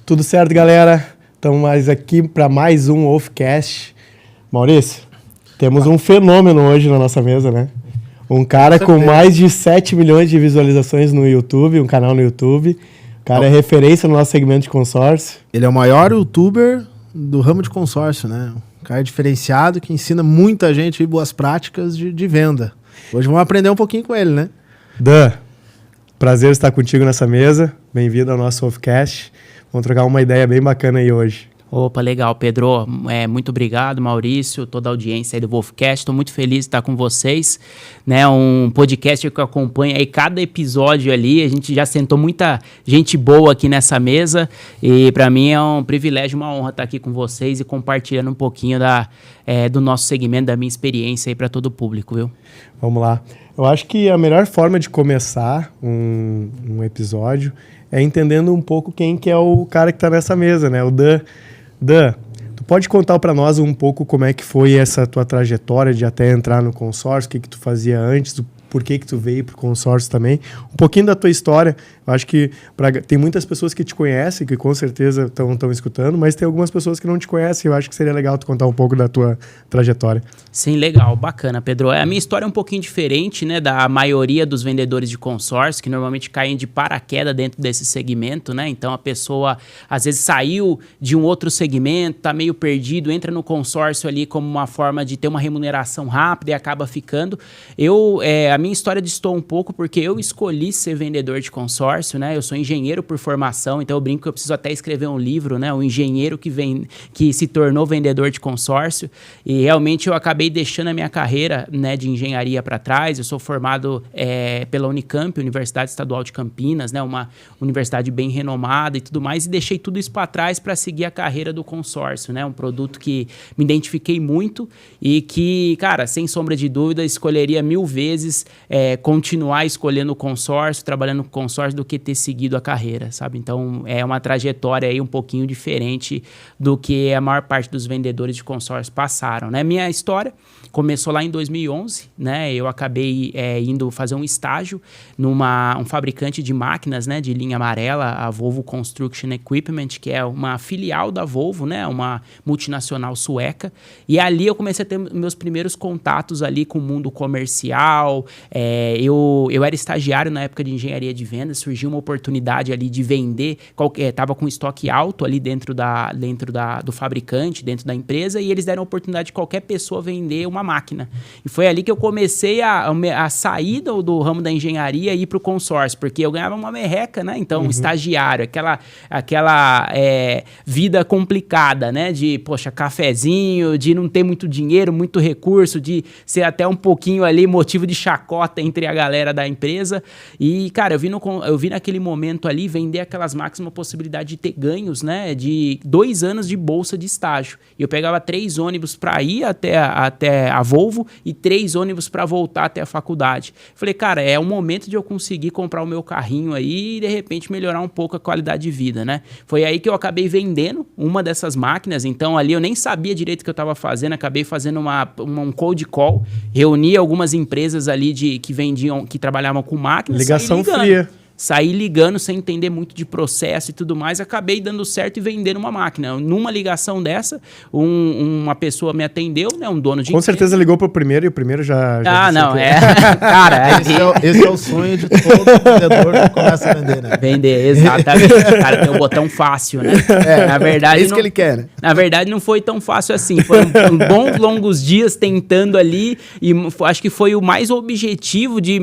Tudo certo, galera? Estamos mais aqui para mais um Wolfcast. Maurício, temos um fenômeno hoje na nossa mesa, né? Um cara com mais de 7 milhões de visualizações no YouTube, um canal no YouTube. O cara é referência no nosso segmento de consórcio. Ele é o maior youtuber do ramo de consórcio, né? Um cara diferenciado que ensina muita gente boas práticas de venda. Hoje vamos aprender um pouquinho com ele, né? Dan, prazer estar contigo nessa mesa. Bem-vindo ao nosso Wolfcast. Vamos trocar uma ideia bem bacana aí hoje. Opa, legal, Pedro. Muito obrigado, Maurício, toda a audiência aí do Wolfcast. Estou muito feliz de estar com vocês, né? Um podcast que acompanha aí cada episódio ali. A gente já sentou muita gente boa aqui nessa mesa e para mim é um privilégio, uma honra estar aqui com vocês e compartilhando um pouquinho do nosso segmento, da minha experiência aí para todo o público, viu? Vamos lá. Eu acho que a melhor forma de começar um episódio é entendendo um pouco quem que é o cara que está nessa mesa, né? O Dan. Dan, tu pode contar para nós um pouco como é que foi essa tua trajetória de até entrar no consórcio, o que tu fazia antes, por que tu veio pro consórcio também, um pouquinho da tua história. Eu acho que tem muitas pessoas que te conhecem, que com certeza estão escutando, mas tem algumas pessoas que não te conhecem. Eu acho que seria legal tu contar um pouco da tua trajetória. Sim, legal, bacana, Pedro. A minha história é um pouquinho diferente, né, da maioria dos vendedores de consórcio, que normalmente caem de paraquedas dentro desse segmento, né? Então a pessoa às vezes saiu de um outro segmento, tá meio perdido, entra no consórcio ali como uma forma de ter uma remuneração rápida e acaba ficando. A minha história distou um pouco porque eu escolhi ser vendedor de consórcio, né? Eu sou engenheiro por formação, então eu brinco que eu preciso até escrever um livro, né? O engenheiro que se tornou vendedor de consórcio. E realmente eu acabei deixando a minha carreira, né, de engenharia para trás. Eu sou formado pela Unicamp, Universidade Estadual de Campinas, né? Uma universidade bem renomada e tudo mais. E deixei tudo isso para trás para seguir a carreira do consórcio, né? Um produto que me identifiquei muito e que, cara, sem sombra de dúvida, escolheria 1000 vezes continuar escolhendo o consórcio, trabalhando com consórcio, do que ter seguido a carreira, sabe? Então, é uma trajetória aí um pouquinho diferente do que a maior parte dos vendedores de consórcio passaram, né? Minha história começou lá em 2011, né? Eu acabei indo fazer um estágio um fabricante de máquinas, né, de linha amarela, a Volvo Construction Equipment, que é uma filial da Volvo, né, uma multinacional sueca. E ali eu comecei a ter meus primeiros contatos ali com o mundo comercial. Eu era estagiário na época de engenharia de vendas, surgiu uma oportunidade ali de vender, estava com estoque alto ali dentro do fabricante, dentro da empresa, e eles deram a oportunidade de qualquer pessoa vender uma máquina. E foi ali que eu comecei a sair do ramo da engenharia e ir para o consórcio, porque eu ganhava uma merreca, né? Então, estagiário, aquela vida complicada, né? De, poxa, cafezinho, de não ter muito dinheiro, muito recurso, de ser até um pouquinho ali motivo de chacota entre a galera da empresa. E, cara, eu vi naquele momento ali vender aquelas máquinas uma possibilidade de ter ganhos, né? De 2 anos de bolsa de estágio. E eu pegava 3 ônibus para ir até a Volvo e 3 ônibus para voltar até a faculdade. Falei, cara, é o momento de eu conseguir comprar o meu carrinho aí e, de repente, melhorar um pouco a qualidade de vida, né? Foi aí que eu acabei vendendo uma dessas máquinas. Então, ali eu nem sabia direito o que eu estava fazendo. Acabei fazendo um cold call, reuni algumas empresas ali que trabalhavam com máquinas. Ligação fria. Saí ligando sem entender muito de processo e tudo mais, acabei dando certo e vendendo uma máquina. Numa ligação dessa, uma pessoa me atendeu, né, um dono de Com empresa. certeza ligou pro primeiro e o primeiro já não, Cara, esse é o sonho de todo vendedor que começa a vender, né? Vender, exatamente. Cara, tem um botão fácil, né? Na verdade, é isso que ele quer, né? Na verdade, não foi tão fácil assim. Foram bons, longos dias tentando ali e acho que foi o mais objetivo de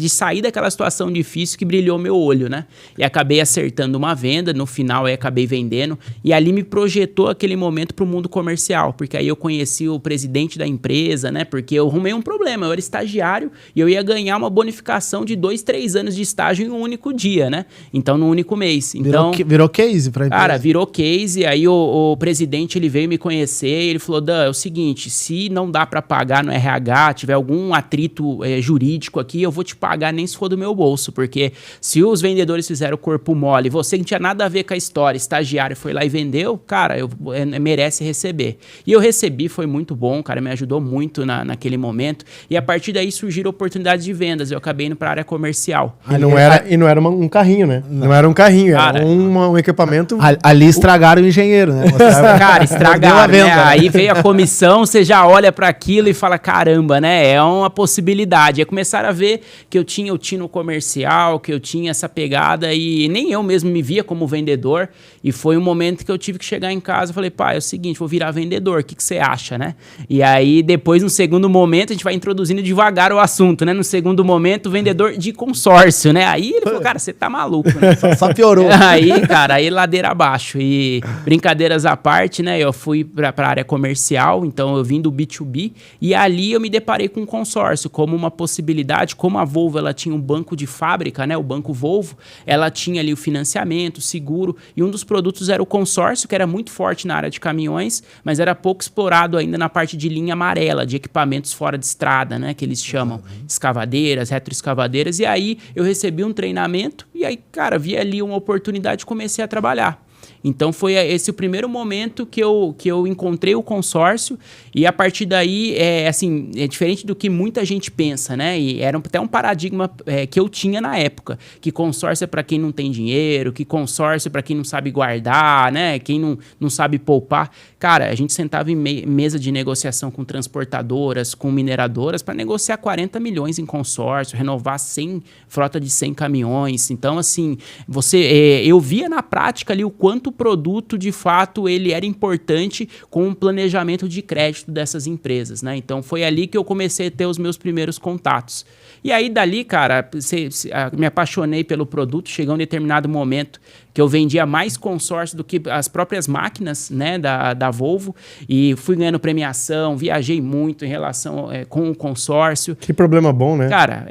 sair daquela situação difícil que brilhou meu olho, né? E acabei acertando uma venda, no final aí acabei vendendo, e ali me projetou aquele momento para o mundo comercial, porque aí eu conheci o presidente da empresa, né? Porque eu arrumei um problema, eu era estagiário e eu ia ganhar uma bonificação de 2, 3 anos de estágio em um único dia, né? Então, num único mês. Então, virou case para a empresa? Cara, virou case, aí o presidente, ele veio me conhecer e ele falou, Dan, é o seguinte, se não dá para pagar no RH, tiver algum atrito jurídico aqui, eu vou te pagar nem se for do meu bolso, porque Se os vendedores fizeram o corpo mole, você que não tinha nada a ver com a história, estagiário foi lá e vendeu, cara, merece receber. E eu recebi, foi muito bom, cara, me ajudou muito naquele momento. E a partir daí surgiram oportunidades de vendas. Eu acabei indo para a área comercial. E não era um carrinho, né? Não era um carrinho, era um equipamento... Ali estragaram o engenheiro, né? Cara, estragaram, né? Aí veio a comissão, você já olha para aquilo e fala, caramba, né? É uma possibilidade. Aí começaram a ver que eu tinha o tino comercial, que eu tinha essa pegada e nem eu mesmo me via como vendedor. E foi um momento que eu tive que chegar em casa e falei, pai, é o seguinte, vou virar vendedor, o que você acha, né? E aí depois, no segundo momento, a gente vai introduzindo devagar o assunto, né? No segundo momento, vendedor de consórcio, né? Aí ele falou, cara, você tá maluco, né? Só piorou. Aí, cara, aí ladeira abaixo. E brincadeiras à parte, né? Eu fui pra área comercial, então eu vim do B2B e ali eu me deparei com um consórcio como uma possibilidade, como a Volvo, ela tinha um banco de fábrica, né? O Banco Volvo, ela tinha ali o financiamento, o seguro, e um dos produtos era o consórcio, que era muito forte na área de caminhões, mas era pouco explorado ainda na parte de linha amarela, de equipamentos fora de estrada, né? Que eles chamam escavadeiras, retroescavadeiras, e aí eu recebi um treinamento e aí, cara, vi ali uma oportunidade e comecei a trabalhar. Então foi esse o primeiro momento que eu encontrei o consórcio e a partir daí, é diferente do que muita gente pensa, né? E era até um paradigma que eu tinha na época, que consórcio é para quem não tem dinheiro, que consórcio é para quem não sabe guardar, né? Quem não sabe poupar. Cara, a gente sentava em mesa de negociação com transportadoras, com mineradoras para negociar 40 milhões em consórcio, renovar frota de 100 caminhões. Então, assim, eu via na prática ali o quanto o produto, de fato, ele era importante com o planejamento de crédito dessas empresas, né? Então, foi ali que eu comecei a ter os meus primeiros contatos. E aí, dali, cara, me apaixonei pelo produto, chegou um determinado momento que eu vendia mais consórcio do que as próprias máquinas, né, da Volvo, e fui ganhando premiação, viajei muito em relação com o consórcio. Que problema bom, né? Cara,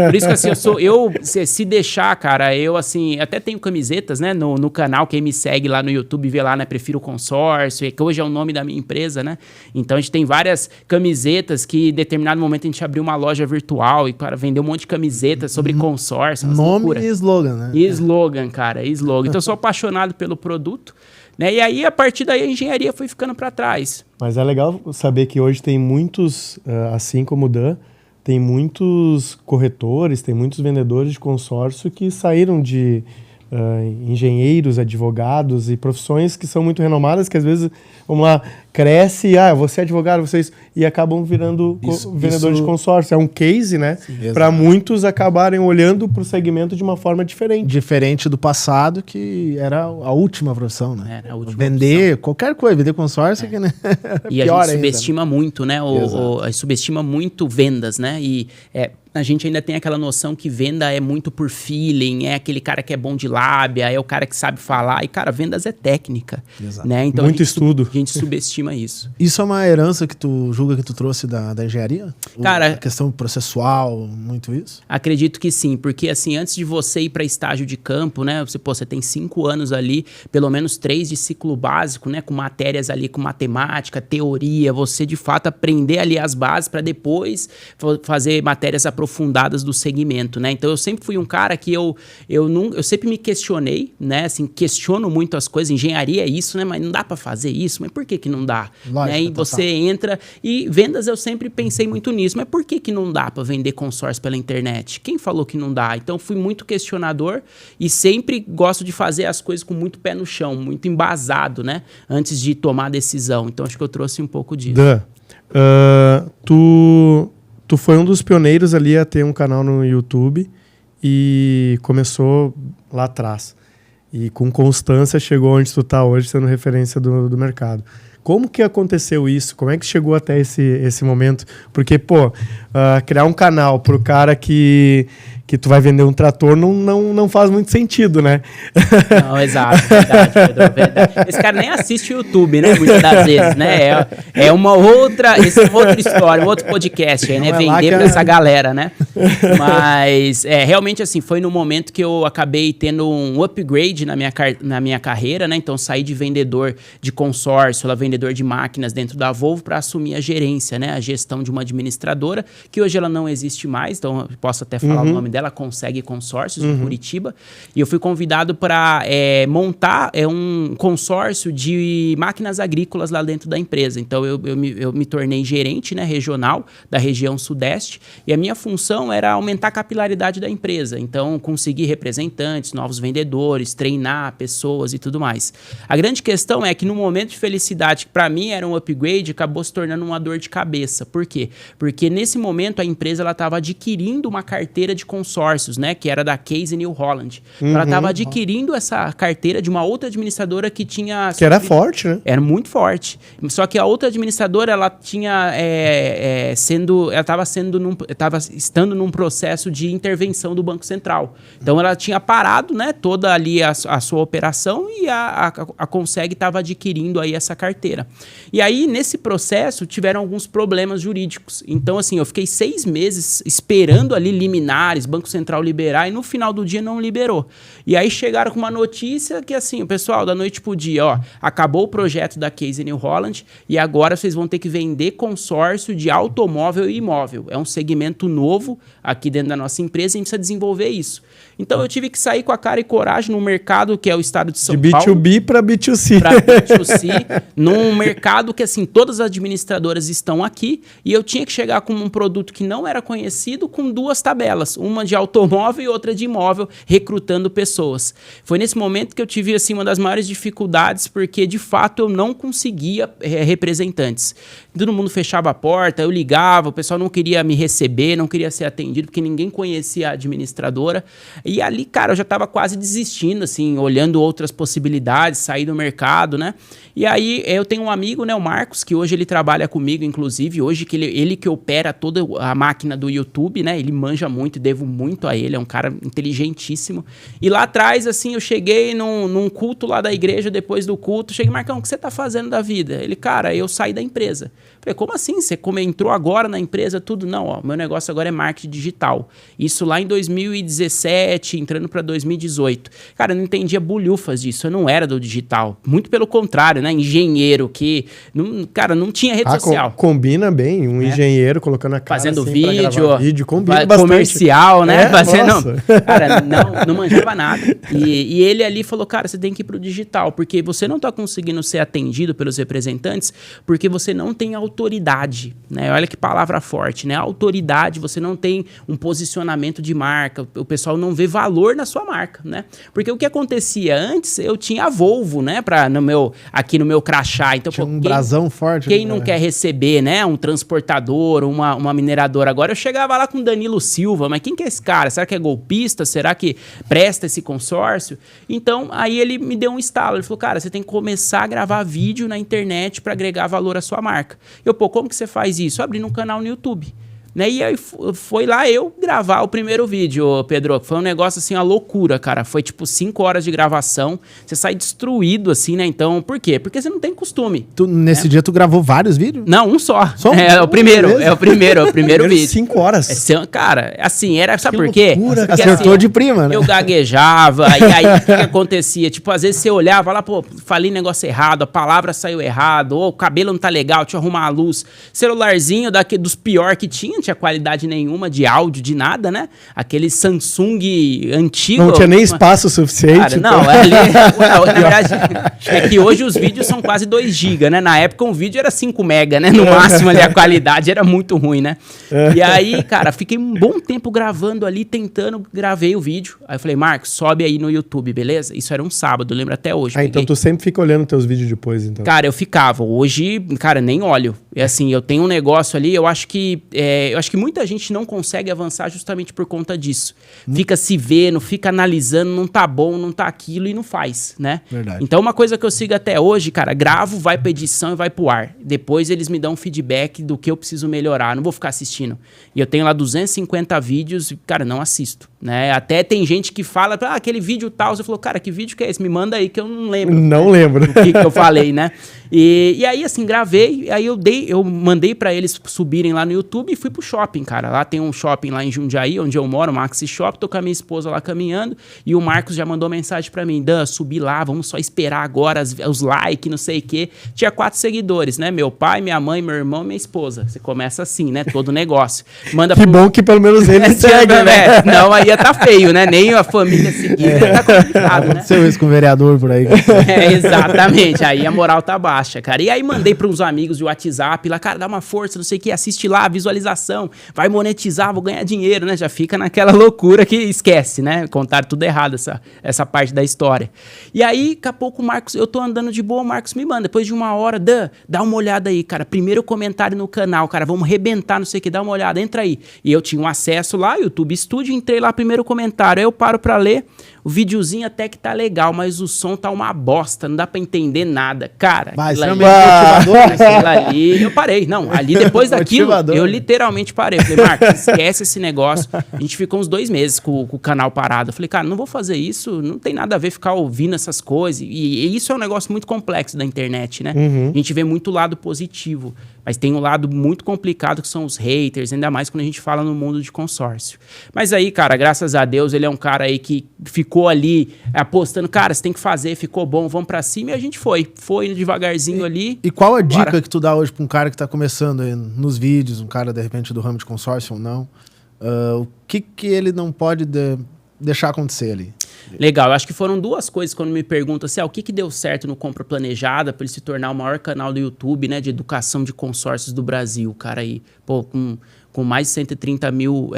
por isso que assim, se deixar, cara, eu assim, até tenho camisetas, né, no canal, quem me segue lá no YouTube vê lá, né, Prefiro Consórcio, que hoje é o nome da minha empresa, né, então a gente tem várias camisetas que em determinado momento a gente abriu uma loja virtual e, cara, vendeu um monte de camisetas sobre consórcio. Nome loucura. E slogan, né? E slogan, cara, slogan. Então eu sou apaixonado pelo produto, né, e aí a partir daí a engenharia foi ficando para trás. Mas é legal saber que hoje tem muitos, assim como o Dan, tem muitos corretores, tem muitos vendedores de consórcio que saíram de engenheiros, advogados e profissões que são muito renomadas, que às vezes, vamos lá, cresce, você é advogado, vocês, e acabam virando vendedores de consórcio. É um case, né? Para muitos acabarem olhando para o segmento de uma forma diferente. Diferente do passado, que era a última profissão, né? Era a última vender profissão. Qualquer coisa, vender consórcio, que, né? E a gente subestima muito, né? Subestima muito vendas, né? E a gente ainda tem aquela noção que venda é muito por feeling, é aquele cara que é bom de lábia, é o cara que sabe falar. E, cara, vendas é técnica. Né? Então, muito estudo. A gente subestima isso. Isso é uma herança que tu julga que tu trouxe da engenharia? Cara, a questão processual, muito isso? Acredito que sim, porque assim, antes de você ir para estágio de campo, né? Você tem 5 anos ali, pelo menos 3 de ciclo básico, né? Com matérias ali, com matemática, teoria, você de fato aprender ali as bases para depois fazer matérias aprofundadas do segmento, né? Então eu sempre fui um cara que eu sempre me questionei, né? Assim, questiono muito as coisas, engenharia é isso, né? Mas não dá para fazer isso, mas por que não dá? Lógico, né? E você entra, e vendas eu sempre pensei muito nisso, mas por que não dá para vender consórcio pela internet? Quem falou que não dá? Então fui muito questionador e sempre gosto de fazer as coisas com muito pé no chão, muito embasado, né? Antes de tomar a decisão. Então acho que eu trouxe um pouco disso. Dan, tu foi um dos pioneiros ali a ter um canal no YouTube e começou lá atrás. E com constância chegou onde tu tá hoje, sendo referência do mercado. Como que aconteceu isso? Como é que chegou até esse momento? Porque, criar um canal pro cara que tu vai vender um trator não faz muito sentido, né? Não, exato, verdade, Pedro, verdade. Esse cara nem assiste o YouTube, né? Muitas das vezes, né? É uma outra história, um outro podcast aí, né? Vender pra essa galera, né? Mas, realmente, assim, foi no momento que eu acabei tendo um upgrade na minha carreira, né? Então, saí de vendedor de consórcio, vendedor de máquinas dentro da Volvo para assumir a gerência, né? A gestão de uma administradora, que hoje ela não existe mais, então eu posso até falar o nome dela, dela, Consegue Consórcios, em Curitiba. E eu fui convidado para montar um consórcio de máquinas agrícolas lá dentro da empresa. Então, eu me tornei gerente, né, regional da região Sudeste. E a minha função era aumentar a capilaridade da empresa. Então, conseguir representantes, novos vendedores, treinar pessoas e tudo mais. A grande questão é que no momento de felicidade, que para mim era um upgrade, acabou se tornando uma dor de cabeça. Por quê? Porque nesse momento a empresa estava adquirindo uma carteira de consórcios, né, que era da Case New Holland. Ela estava adquirindo essa carteira de uma outra administradora que tinha... Que era forte, né? Era muito forte. Só que a outra administradora, ela tinha estava estando num processo de intervenção do Banco Central. Então ela tinha parado, né, toda ali a sua operação e a Consegue estava adquirindo aí essa carteira. E aí, nesse processo, tiveram alguns problemas jurídicos. Então, assim, eu fiquei 6 meses esperando ali liminares, Banco Central liberar, e no final do dia não liberou. E aí chegaram com uma notícia que, assim, o pessoal, da noite pro dia, ó, acabou o projeto da Case New Holland e agora vocês vão ter que vender consórcio de automóvel e imóvel. É um segmento novo aqui dentro da nossa empresa e a gente precisa desenvolver isso. Então, eu tive que sair com a cara e coragem no mercado que é o estado de São Paulo. De B2B para B2C. Para B2C, num mercado que, assim, todas as administradoras estão aqui e eu tinha que chegar com um produto que não era conhecido com 2 tabelas, uma de automóvel e outra de imóvel, recrutando pessoas. Foi nesse momento que eu tive, assim, uma das maiores dificuldades, porque, de fato, eu não conseguia representantes. Todo mundo fechava a porta, eu ligava, o pessoal não queria me receber, não queria ser atendido, porque ninguém conhecia a administradora. E ali, cara, eu já estava quase desistindo, assim, olhando outras possibilidades, sair do mercado, né? E aí, eu tenho um amigo, né, o Marcos, que hoje ele trabalha comigo, inclusive, hoje que ele que opera toda a máquina do YouTube, né? Ele manja muito, devo muito a ele, é um cara inteligentíssimo. E lá atrás, assim, eu cheguei num culto lá da igreja, depois do culto, cheguei, Marcão, o que você tá fazendo da vida? Ele, cara, eu saí da empresa. Falei, como assim? Você entrou agora na empresa, tudo? Não, ó, meu negócio agora é marketing digital. Isso lá em 2017, entrando para 2018. Cara, eu não entendia bulhufas disso, eu não era do digital. Muito pelo contrário, né? Engenheiro que, não tinha rede social. Combina bem, engenheiro colocando a cara fazendo assim vídeo, combina bastante. Comercial, né? Nossa. Cara, não manjava nada. E ele ali falou, cara, você tem que ir pro digital, porque você não tá conseguindo ser atendido pelos representantes, porque você não tem autoridade, né? Olha que palavra forte, né? Autoridade, você não tem um posicionamento de marca, o pessoal não vê valor na sua marca, né? Porque o que acontecia antes, eu tinha a Volvo, né? Aqui no meu crachá. Então, tinha um brasão forte. Quem não quer receber, né? Um transportador, uma mineradora. Agora eu chegava lá com Danilo Silva, mas quem que é esse cara? Será que é golpista? Será que presta esse consórcio? Então, aí ele me deu um estalo. Ele falou, cara, você tem que começar a gravar vídeo na internet para agregar valor à sua marca. Eu, como que você faz isso? Abrindo um canal no YouTube. Né? E aí foi lá eu gravar o primeiro vídeo, Pedro. Foi um negócio assim, uma loucura, cara. Foi tipo 5 horas de gravação. Você sai destruído assim, né? Então, por quê? Porque você não tem costume. Nesse dia tu gravou vários vídeos? Não, um só. É o primeiro. Beleza. É o primeiro vídeo. 5 horas. Cara, assim, era... Sabe por quê? Loucura, Porque, acertou assim, de prima, né? Eu gaguejava, e aí o que acontecia? Tipo, às vezes você olhava lá, falei negócio errado, a palavra saiu errado, ou o cabelo não tá legal, deixa eu arrumar a luz. Celularzinho dos pior que tinha qualidade nenhuma de áudio, de nada, né? Aquele Samsung antigo. Não tinha nem espaço suficiente. Cara, não, na verdade, é que hoje os vídeos são quase 2 GB, né? Na época um vídeo era 5 MB, né? No máximo ali a qualidade era muito ruim, né? E aí, cara, fiquei um bom tempo gravando ali, gravei o vídeo. Aí eu falei, Marcos, sobe aí no YouTube, beleza? Isso era um sábado, eu lembro até hoje. Então tu sempre fica olhando teus vídeos depois, então. Cara, eu ficava. Hoje, cara, nem olho. É assim, eu tenho um negócio ali, eu acho que muita gente não consegue avançar justamente por conta disso. Fica se vendo, fica analisando, não tá bom, não tá aquilo e não faz, né? Verdade. Então, uma coisa que eu sigo até hoje, cara, gravo, vai pra edição e vai pro ar. Depois eles me dão um feedback do que eu preciso melhorar. Não vou ficar assistindo. E eu tenho lá 250 vídeos e, cara, não assisto, né? Até tem gente que fala, aquele vídeo tal. Eu falo, cara, que vídeo que é esse? Me manda aí que eu não lembro. Não lembro. O que eu falei, né? E aí, assim, gravei, aí eu mandei pra eles subirem lá no YouTube e fui pro shopping, cara. Lá tem um shopping lá em Jundiaí, onde eu moro, Maxi Shop. Tô com a minha esposa lá caminhando e o Marcos já mandou mensagem pra mim. Dan, subi lá, vamos só esperar agora os likes, não sei o quê. Tinha 4 seguidores, né? Meu pai, minha mãe, meu irmão e minha esposa. Você começa assim, né? Todo negócio. Manda Que bom que pelo menos ele segue, né? Não, aí ia tá feio, né? Nem a família seguir, tá complicado, né? Aconteceu isso com o vereador por aí. Exatamente. Aí a moral tá baixa, cara. E aí mandei para uns amigos de WhatsApp lá, cara, dá uma força, não sei o que, assiste lá, visualização, vai monetizar, vou ganhar dinheiro, né? Já fica naquela loucura que esquece, né? Contaram tudo errado essa parte da história. E aí, daqui a pouco o Marcos, eu tô andando de boa, o Marcos me manda. Depois de uma hora, Dan, dá uma olhada aí, cara. Primeiro comentário no canal, cara, vamos rebentar, não sei o que, dá uma olhada, entra aí. E eu tinha um acesso lá, YouTube Studio, entrei lá, primeiro comentário. Aí eu paro pra ler, o videozinho até que tá legal, mas o som tá uma bosta, não dá pra entender nada. Cara, ali eu parei. Não, ali depois daquilo, eu literalmente parei. Eu falei, Marcos, esquece esse negócio. A gente ficou uns 2 meses com o canal parado. Eu falei, cara, não vou fazer isso, não tem nada a ver ficar ouvindo essas coisas. E isso é um negócio muito complexo da internet, né? Uhum. A gente vê muito lado positivo, mas tem um lado muito complicado que são os haters, ainda mais quando a gente fala no mundo de consórcio. Mas aí, cara, graças a Deus, ele é um cara aí que ficou ali apostando, cara, você tem que fazer, ficou bom, vamos pra cima, e a gente foi indo devagarzinho ali. E qual a dica que tu dá hoje pra um cara que tá começando aí nos vídeos, um cara, de repente, do ramo de consórcio ou não? O que ele não pode deixar acontecer ali? Legal, eu acho que foram 2 coisas quando me perguntam assim, o que deu certo no Compra Planejada para ele se tornar o maior canal do YouTube, né, de educação de consórcios do Brasil, cara, aí, pô, com mais de 130 mil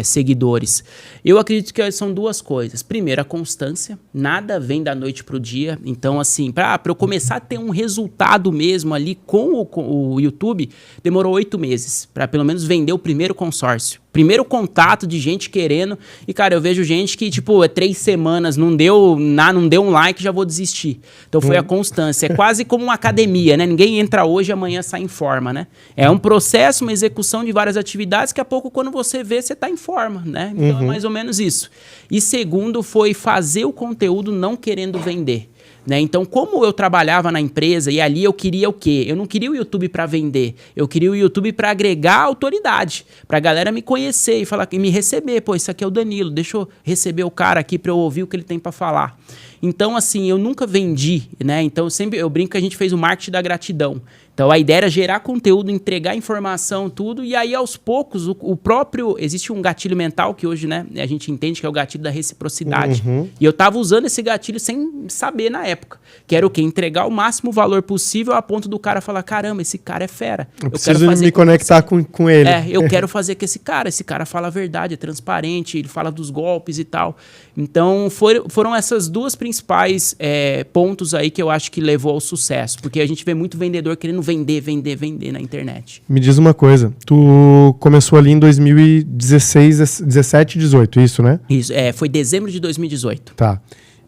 seguidores. Eu acredito que são 2 coisas. Primeiro, a constância. Nada vem da noite pro dia. Então, assim, para eu começar a ter um resultado mesmo ali com o YouTube, demorou 8 meses para pelo menos vender o primeiro consórcio. Primeiro contato de gente querendo. E, cara, eu vejo gente que, tipo, 3 semanas, não deu um like, já vou desistir. Então, foi a constância. É quase como uma academia, né? Ninguém entra hoje e amanhã sai em forma, né? É um processo, uma execução de várias atividades que a pouco, quando você vê, você tá em forma, né? Então, é mais ou menos isso. E segundo, foi fazer o conteúdo não querendo vender. Né? Então, como eu trabalhava na empresa e ali eu queria o quê? Eu não queria o YouTube para vender, eu queria o YouTube para agregar autoridade, para a galera me conhecer e falar, e me receber. Pô, isso aqui é o Danilo, deixa eu receber o cara aqui para eu ouvir o que ele tem para falar. Então, assim, eu nunca vendi, né? Então, eu brinco que a gente fez o marketing da gratidão. Então, a ideia era gerar conteúdo, entregar informação, tudo, e aí, aos poucos, o próprio... Existe um gatilho mental que hoje, né, a gente entende que é o gatilho da reciprocidade. E eu tava usando esse gatilho sem saber na época, que era o quê? Entregar o máximo valor possível a ponto do cara falar, caramba, esse cara é fera. Eu preciso me conectar com ele. Eu quero fazer com esse cara fala a verdade, é transparente, ele fala dos golpes e tal. Então, foram essas 2 principais pontos aí que eu acho que levou ao sucesso, porque a gente vê muito vendedor querendo vender na internet. Me diz uma coisa, tu começou ali em 2016, 17, 18, isso, né? Isso, foi dezembro de 2018. Tá.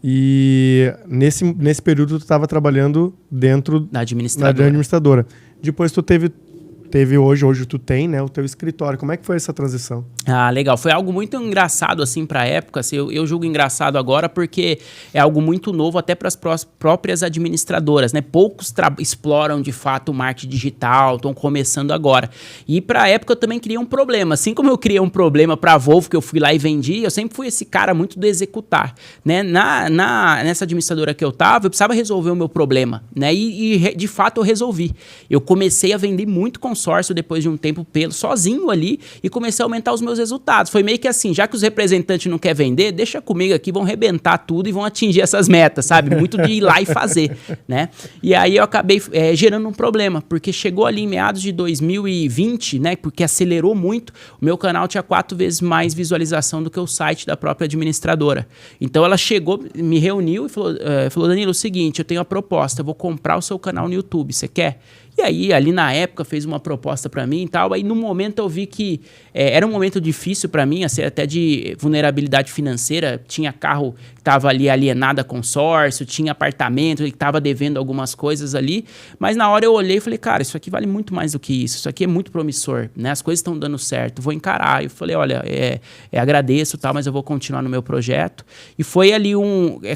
E nesse período tu estava trabalhando dentro da administradora. Depois tu teve hoje tu tem, né, o teu escritório. Como é que foi essa transição? Ah, legal. Foi algo muito engraçado, assim, pra época. Assim, eu julgo engraçado agora porque é algo muito novo até para as próprias administradoras, né? Poucos exploram, de fato, o marketing digital, estão começando agora. E pra época eu também criei um problema. Assim como eu criei um problema pra Volvo, que eu fui lá e vendi, eu sempre fui esse cara muito do executar, né? Nessa administradora que eu tava, eu precisava resolver o meu problema, né? E de fato, eu resolvi. Eu comecei a vender muito consórcio depois de um tempo sozinho ali e comecei a aumentar os meus resultados. Foi meio que assim, já que os representantes não querem vender, deixa comigo aqui, vão arrebentar tudo e vão atingir essas metas, sabe? Muito de ir lá e fazer, né? E aí eu acabei gerando um problema, porque chegou ali em meados de 2020, né? Porque acelerou muito, o meu canal tinha 4 vezes mais visualização do que o site da própria administradora. Então ela chegou, me reuniu e falou, Danilo, é o seguinte, eu tenho a proposta, eu vou comprar o seu canal no YouTube, você quer? E aí, ali na época, fez uma proposta para mim e tal. Aí, no momento, eu vi que era um momento difícil para mim, assim, até de vulnerabilidade financeira. Tinha carro que estava ali alienado a consórcio, tinha apartamento que estava devendo algumas coisas ali. Mas na hora eu olhei e falei, cara, isso aqui vale muito mais do que isso. Isso aqui é muito promissor, né? As coisas estão dando certo, vou encarar. Eu falei, olha, agradeço, tal, mas eu vou continuar no meu projeto. E foi ali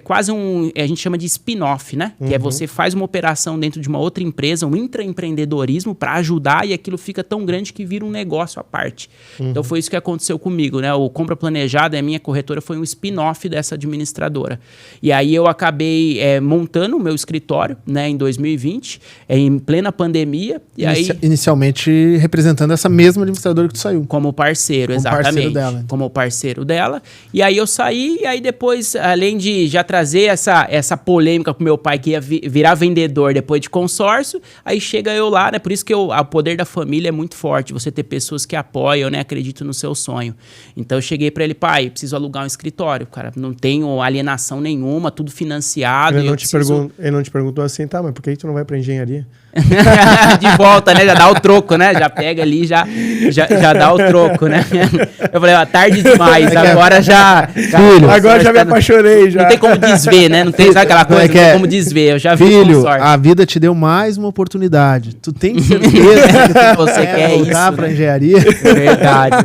quase a gente chama de spin-off, né? Que é você faz uma operação dentro de uma outra empresa, um intraempresa, empreendedorismo para ajudar e aquilo fica tão grande que vira um negócio à parte. Então foi isso que aconteceu comigo, né? O Compra Planejada, a minha corretora, foi um spin-off dessa administradora. E aí eu acabei montando o meu escritório, né, em 2020, em plena pandemia. E inicialmente representando essa mesma administradora que tu saiu. Como parceiro, exatamente. Parceiro dela, então. Como parceiro dela. E aí eu saí, e aí depois, além de já trazer essa polêmica com meu pai, que ia virar vendedor depois de consórcio, aí chega eu lá, né? Por isso que o poder da família é muito forte. Você ter pessoas que apoiam, né? Acreditam no seu sonho. Então eu cheguei pra ele, pai, preciso alugar um escritório, cara. Não tenho alienação nenhuma, tudo financiado. Ele não te perguntou assim, tá, mas por que tu não vai pra engenharia? De volta, né? Já dá o troco, né? Já pega ali, já dá o troco, né? Eu falei, ó, tarde demais, agora já... Filho, agora já me apaixonei, já. Não tem como desver, né? Não tem, sabe aquela coisa? Não tem como desver, eu já vi. Filho, a vida te deu mais uma oportunidade. Tu tem certeza que você quer voltar pra engenharia?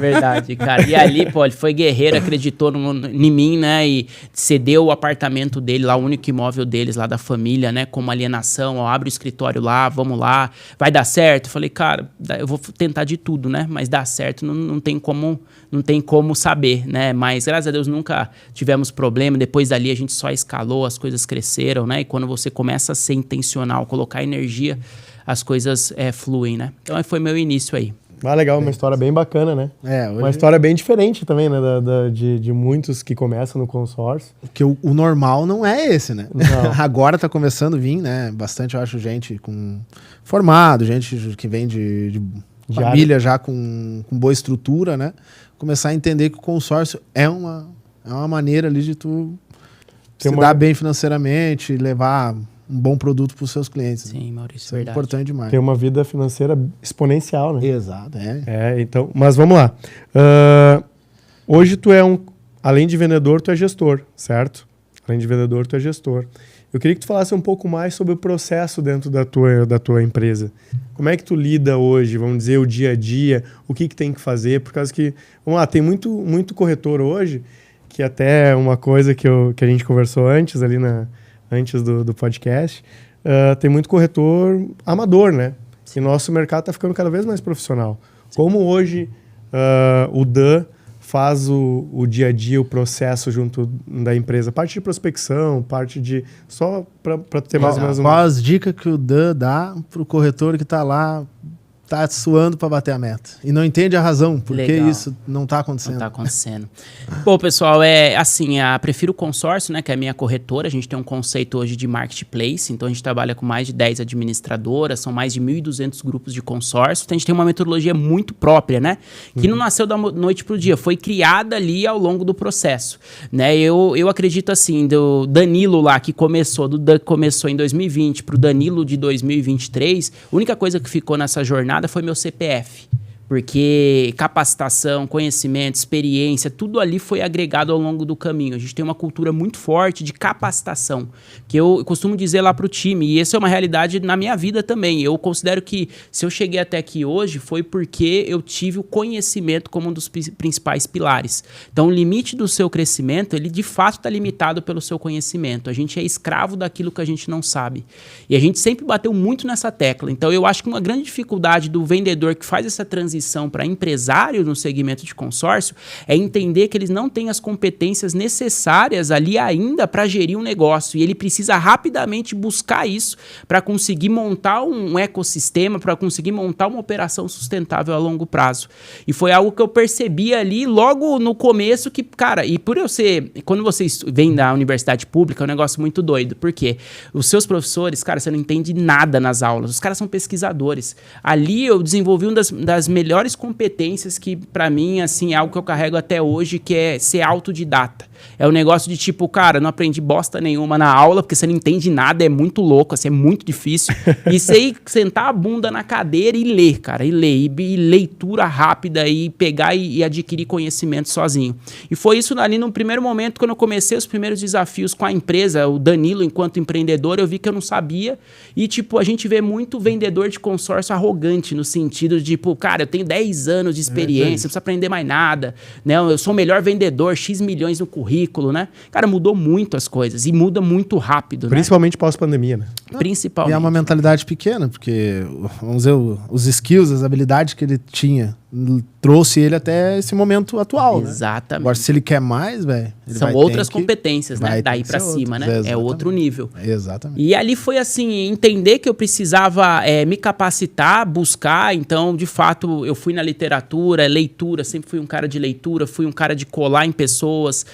Verdade, cara. E ali, pô, ele foi guerreiro, acreditou em mim, né? E cedeu o apartamento dele lá, o único imóvel deles lá da família, né? Como alienação, ó, abre o escritório lá, vamos lá, vai dar certo? Eu falei, cara, eu vou tentar de tudo, né? Mas dar certo não tem como saber, né? Mas graças a Deus nunca tivemos problema. Depois dali a gente só escalou, as coisas cresceram, né? E quando você começa a ser intencional, colocar energia, as coisas fluem, né? Então foi meu início aí. Ah, legal, uma história bem bacana, né? Hoje... Uma história bem diferente também, né? De muitos que começam no consórcio. Porque o normal não é esse, né? Agora tá começando a vir, né? Bastante, eu acho, gente com formado, gente que vem de família já com boa estrutura, né? Começar a entender que o consórcio é uma maneira ali de tu se dar bem financeiramente, levar um bom produto para os seus clientes. Sim, Maurício, isso é importante demais. Ter uma vida financeira exponencial, né? Exato, então, mas vamos lá. Hoje tu além de vendedor, tu é gestor, certo? Além de vendedor, tu é gestor. Eu queria que tu falasse um pouco mais sobre o processo dentro da tua empresa. Como é que tu lida hoje, vamos dizer, o dia a dia, o que tem que fazer, por causa que, vamos lá, tem muito corretor hoje, que até uma coisa que a gente conversou antes ali antes do podcast, tem muito corretor amador, né? E nosso mercado está ficando cada vez mais profissional. Como hoje o Dan faz o dia a dia, o processo junto da empresa? Parte de prospecção, parte de... Só para ter mais ou menos... Qual as dicas que o Dan dá para o corretor que está lá, tá suando para bater a meta e não entende a razão por que isso não tá acontecendo. Não tá acontecendo. Bom, pessoal, Prefiro Consórcio, né, que é a minha corretora. A gente tem um conceito hoje de marketplace, então a gente trabalha com mais de 10 administradoras, são mais de 1.200 grupos de consórcio. Então a gente tem uma metodologia muito própria, né, que não nasceu da noite pro dia, foi criada ali ao longo do processo, né? Eu acredito assim, do Danilo lá que começou em 2020 pro Danilo de 2023, a única coisa que ficou nessa jornada foi meu CPF, porque capacitação, conhecimento, experiência, tudo ali foi agregado ao longo do caminho. A gente tem uma cultura muito forte de capacitação, que eu costumo dizer lá para o time, e essa é uma realidade na minha vida também. Eu considero que se eu cheguei até aqui hoje foi porque eu tive o conhecimento como um dos principais pilares. Então o limite do seu crescimento, ele de fato está limitado pelo seu conhecimento. A gente é escravo daquilo que a gente não sabe. E a gente sempre bateu muito nessa tecla. Então eu acho que uma grande dificuldade do vendedor que faz essa transição para empresário no segmento de consórcio é entender que eles não têm as competências necessárias ali ainda para gerir um negócio, e ele precisa rapidamente buscar isso para conseguir montar um ecossistema, para conseguir montar uma operação sustentável a longo prazo. E foi algo que eu percebi ali logo no começo que, cara, e por eu ser... Quando você vem da universidade pública, é um negócio muito doido, porque os seus professores, cara, você não entende nada nas aulas, os caras são pesquisadores. Ali eu desenvolvi uma das melhores competências que, para mim, assim, é algo que eu carrego até hoje, que é ser autodidata. É um negócio de tipo, cara, não aprendi bosta nenhuma na aula, porque você não entende nada, é muito louco, assim, é muito difícil. E você sentar a bunda na cadeira e ler, cara, e leitura rápida, e pegar e adquirir conhecimento sozinho. E foi isso ali no primeiro momento, quando eu comecei os primeiros desafios com a empresa, o Danilo, enquanto empreendedor, eu vi que eu não sabia. E, tipo, a gente vê muito vendedor de consórcio arrogante, no sentido de, tipo, cara, eu tenho tenho 10 anos de experiência, não preciso aprender mais nada, né? Eu sou o melhor vendedor, X milhões no currículo, né? Cara, mudou muito as coisas e muda muito rápido, principalmente pós-pandemia, né? Principalmente. E é uma mentalidade pequena, porque, vamos dizer, os skills, as habilidades que ele tinha, trouxe ele até esse momento atual, né? Exatamente. Agora, se ele quer mais, velho... São outras competências, né? Daí pra cima, né? Exatamente. É outro nível. Exatamente. E ali foi assim, entender que eu precisava me capacitar, buscar. Então, de fato, eu fui na literatura, leitura, sempre fui um cara de leitura, fui um cara de colar em pessoas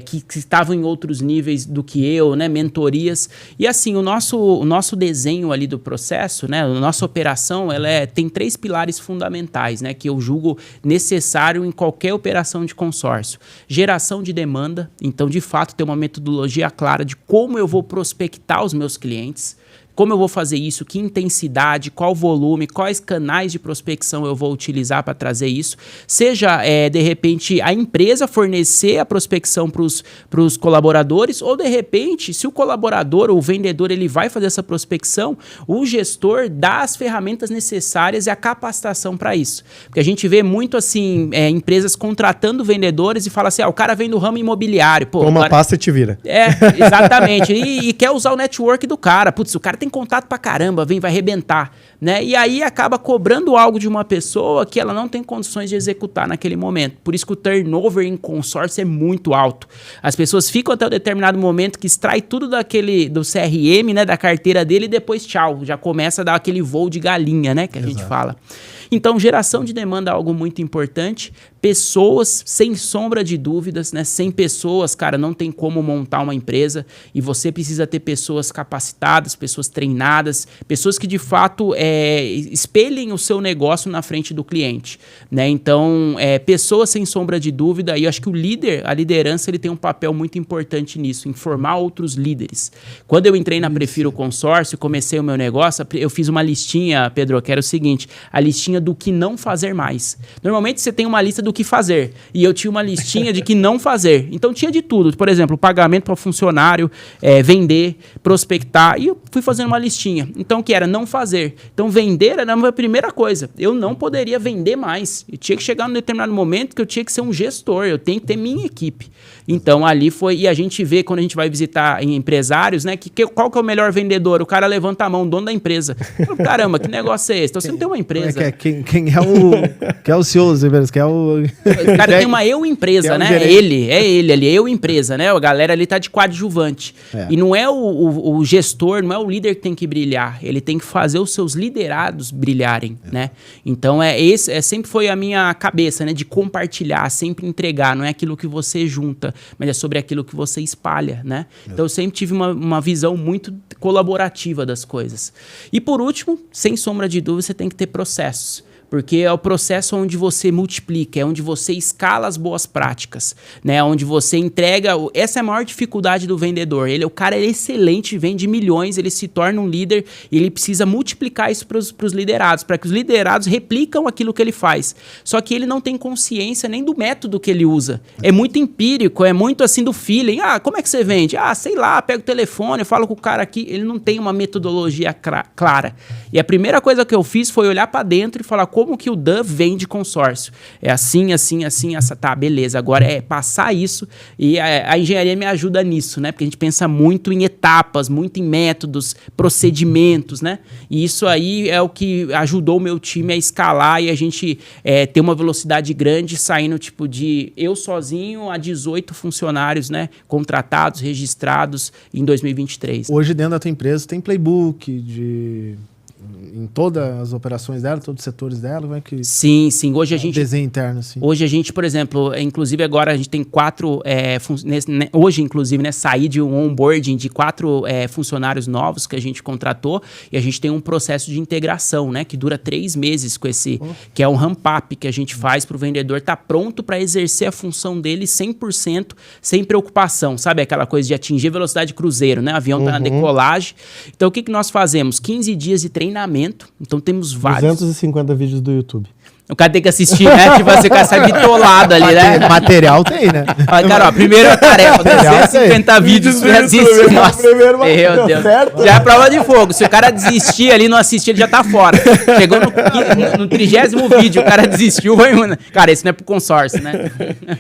que estavam em outros níveis do que eu, né? Mentorias. E assim, o nosso desenho ali do processo, né? A nossa operação, ela tem 3 pilares fundamentais, né? Que eu julgo necessário em qualquer operação de consórcio. Geração de demanda. Então, de fato, ter uma metodologia clara de como eu vou prospectar os meus clientes. Como eu vou fazer isso, que intensidade, qual volume, quais canais de prospecção eu vou utilizar para trazer isso. Seja, de repente, a empresa fornecer a prospecção para os colaboradores ou, de repente, se o colaborador ou o vendedor ele vai fazer essa prospecção, o gestor dá as ferramentas necessárias e a capacitação para isso. Porque a gente vê muito, assim, empresas contratando vendedores e fala assim, o cara vem do ramo imobiliário. Pô, toma pasta e te vira. Exatamente. E quer usar o network do cara. Putz, o cara tem contato pra caramba, vai arrebentar, né? E aí acaba cobrando algo de uma pessoa que ela não tem condições de executar naquele momento. Por isso que o turnover em consórcio é muito alto. As pessoas ficam até um determinado momento que extrai tudo do CRM, né, da carteira dele e depois tchau, já começa a dar aquele voo de galinha, né, que a gente fala. Então, geração de demanda é algo muito importante. Pessoas, sem sombra de dúvidas, né? Sem pessoas, cara, não tem como montar uma empresa. E você precisa ter pessoas capacitadas, pessoas treinadas, pessoas que, de fato, espelhem o seu negócio na frente do cliente, né? Então, pessoas sem sombra de dúvida. E eu acho que a liderança, ele tem um papel muito importante nisso, em formar outros líderes. Quando eu entrei na Prefiro Consórcio, comecei o meu negócio, eu fiz uma listinha, Pedro, que era o seguinte, a listinha do que não fazer mais. Normalmente você tem uma lista do que fazer, e eu tinha uma listinha de que não fazer. Então tinha de tudo, por exemplo, pagamento para funcionário, vender, prospectar, e eu fui fazendo uma listinha. Então o que era não fazer? Então vender era a primeira coisa. Eu não poderia vender mais. Eu tinha que chegar num determinado momento que eu tinha que ser um gestor, eu tenho que ter minha equipe. Então ali foi, e a gente vê quando a gente vai visitar empresários, né, qual que é o melhor vendedor? O cara levanta a mão, o dono da empresa. Caramba, que negócio é esse? Então você não tem uma empresa. Quem é o CEO das empresas? Quem é o... O cara tem uma eu-empresa, né? É ele ali, eu-empresa, né? A galera ali tá de coadjuvante. E não é o gestor, não é o líder que tem que brilhar. Ele tem que fazer os seus liderados brilharem, né? Então, sempre foi a minha cabeça, né? De compartilhar, sempre entregar. Não é aquilo que você junta, mas é sobre aquilo que você espalha, né? Então, eu sempre tive uma visão muito colaborativa das coisas. E, por último, sem sombra de dúvida, você tem que ter processos. Porque é o processo onde você multiplica, é onde você escala as boas práticas, né? Onde você entrega... Essa é a maior dificuldade do vendedor. O cara é excelente, vende milhões, ele se torna um líder e ele precisa multiplicar isso para os liderados, para que os liderados replicam aquilo que ele faz. Só que ele não tem consciência nem do método que ele usa. É muito empírico, é muito assim do feeling. Como é que você vende? Sei lá, pega o telefone, falo com o cara aqui. Ele não tem uma metodologia clara. E a primeira coisa que eu fiz foi olhar para dentro e falar como que o Dan vende consórcio. É assim, tá, beleza. Agora é passar isso e a engenharia me ajuda nisso, né? Porque a gente pensa muito em etapas, muito em métodos, procedimentos, né? E isso aí é o que ajudou o meu time a escalar e a gente ter uma velocidade grande, saindo tipo de eu sozinho a 18 funcionários, né? Contratados, registrados em 2023. Hoje dentro da tua empresa tem playbook em todas as operações dela, todos os setores dela, como é que... Sim. Hoje a gente... Desenho interno, sim. Hoje a gente, por exemplo, inclusive agora a gente tem 4... hoje, inclusive, né, saí de um onboarding de 4 funcionários novos que a gente contratou e a gente tem um processo de integração, né, que dura 3 meses com esse... que é um ramp-up que a gente faz para o vendedor estar pronto para exercer a função dele 100%, sem preocupação, sabe? Aquela coisa de atingir velocidade cruzeiro, né? O avião está na decolagem. Então, o que nós fazemos? 15 dias de treinamento. Então temos vários. 250 vídeos do YouTube. O cara tem que assistir, né? Tipo assim, o cara sai bitolado ali, né? Material tem, né? Olha, cara, ó, primeira tarefa, 250 vídeos pra assistir. Nossa, meu Deus. Certo? Já é prova de fogo. Se o cara desistir ali, não assistir, ele já tá fora. Chegou no 30º vídeo, o cara desistiu. Cara, esse não é pro consórcio, né?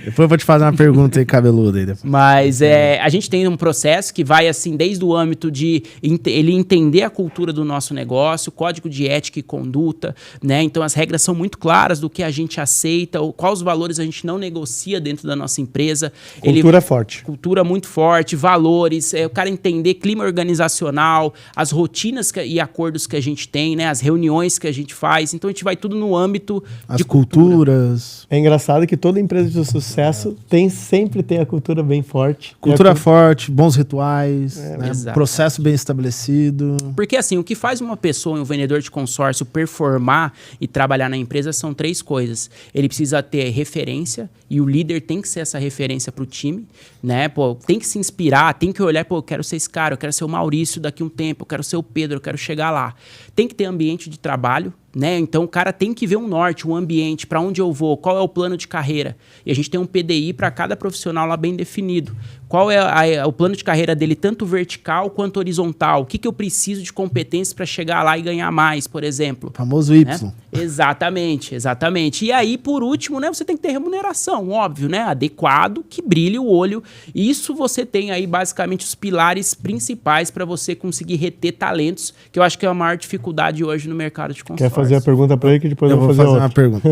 Depois eu vou te fazer uma pergunta aí, cabeluda. Aí depois. Mas a gente tem um processo que vai, assim, desde o âmbito de ele entender a cultura do nosso negócio, código de ética e conduta, né? Então, as regras são muito claras do que a gente aceita, quais os valores a gente não negocia dentro da nossa empresa. Cultura forte. Cultura muito forte, valores, o cara entender clima organizacional, as rotinas e acordos que a gente tem, né? As reuniões que a gente faz. Então, a gente vai tudo no âmbito as de culturas. É engraçado que toda empresa de sucesso sempre tem a cultura bem forte. Cultura forte, bons rituais, né? Exato. Processo bem estabelecido. Porque assim, o que faz uma pessoa, um vendedor de consórcio, performar e trabalhar na empresa são 3 coisas. Ele precisa ter referência, e o líder tem que ser essa referência para o time, né? Pô, tem que se inspirar, tem que olhar, pô, eu quero ser esse cara, eu quero ser o Maurício daqui a um tempo, eu quero ser o Pedro, eu quero chegar lá. Tem que ter ambiente de trabalho, né? Então o cara tem que ver um norte, um ambiente, para onde eu vou, qual é o plano de carreira. E a gente tem um PDI para cada profissional lá bem definido. Qual é o plano de carreira dele, tanto vertical quanto horizontal? O que eu preciso de competências para chegar lá e ganhar mais, por exemplo? O famoso Y. Né? Exatamente. E aí, por último, né, você tem que ter remuneração, óbvio, né? Adequado, que brilhe o olho. Isso você tem aí, basicamente, os pilares principais para você conseguir reter talentos, que eu acho que é a maior dificuldade hoje no mercado de consórcio. Quer fazer a pergunta para ele que depois eu vou fazer outra. Uma pergunta.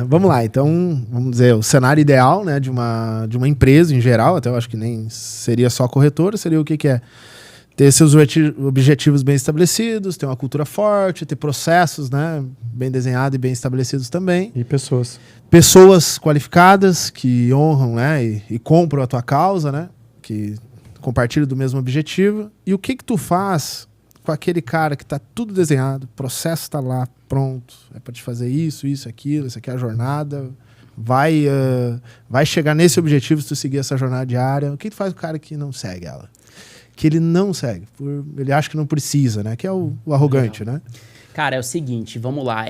Vamos lá, então, vamos dizer, o cenário ideal, né, de uma empresa em geral, até eu acho que nem seria só corretora, seria o que é? Ter seus objetivos bem estabelecidos, ter uma cultura forte, ter processos, né, bem desenhados e bem estabelecidos também. E pessoas. Pessoas qualificadas que honram, né, e compram a tua causa, né, que compartilham do mesmo objetivo. E o que tu faz com aquele cara que tá tudo desenhado, o processo tá lá, pronto, é para te fazer isso, aquilo, isso aqui é a jornada, vai chegar nesse objetivo se tu seguir essa jornada diária. O que tu faz com o cara que não segue ela? Que ele não segue, ele acha que não precisa, né? Que é o arrogante, né? Cara, é o seguinte, vamos lá.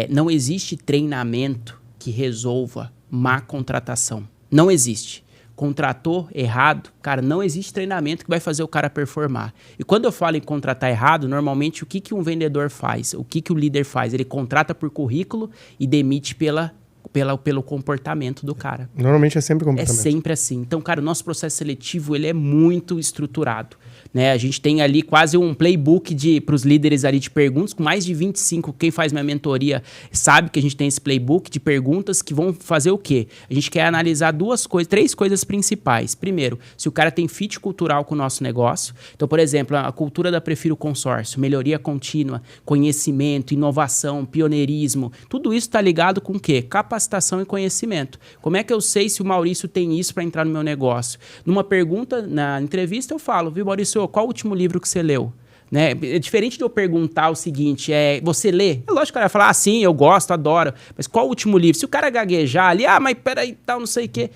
Não existe treinamento que resolva má contratação. Não existe. Contratou errado, cara, não existe treinamento que vai fazer o cara performar. E quando eu falo em contratar errado, normalmente o que um vendedor faz? O que o líder faz? Ele contrata por currículo e demite pelo comportamento do cara. Normalmente é sempre comportamento. É sempre assim. Então, cara, o nosso processo seletivo ele é muito estruturado. Né? A gente tem ali quase um playbook para os líderes ali de perguntas, com mais de 25. Quem faz minha mentoria sabe que a gente tem esse playbook de perguntas que vão fazer o quê? A gente quer analisar 3 coisas principais. Primeiro, se o cara tem fit cultural com o nosso negócio. Então, por exemplo, a cultura da Prefiro Consórcio, melhoria contínua, conhecimento, inovação, pioneirismo. Tudo isso está ligado com o quê? Capacitação e conhecimento. Como é que eu sei se o Maurício tem isso para entrar no meu negócio? Numa pergunta, na entrevista, eu falo, viu, Maurício, qual o último livro que você leu? Né? É diferente de eu perguntar o seguinte, você lê? É lógico que o cara vai falar, sim, eu gosto, adoro, mas qual o último livro? Se o cara gaguejar ali, mas peraí, tal, não sei o quê.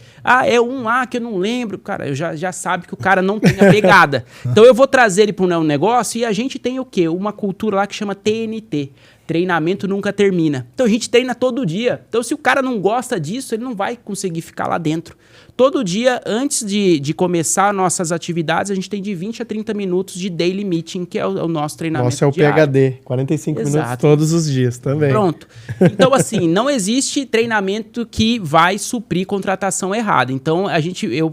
É um lá que eu não lembro. Cara, eu já sabe que o cara não tem a pegada. Então eu vou trazer ele para um negócio e a gente tem o quê? Uma cultura lá que chama TNT. Treinamento nunca termina. Então a gente treina todo dia. Então se o cara não gosta disso, ele não vai conseguir ficar lá dentro. Todo dia, antes de começar nossas atividades, a gente tem de 20 a 30 minutos de daily meeting, que é o nosso treinamento Nossa, é o diário. PHD. 45 Exato. minutos todos os dias também. Pronto. Então, assim, não existe treinamento que vai suprir contratação errada. Então,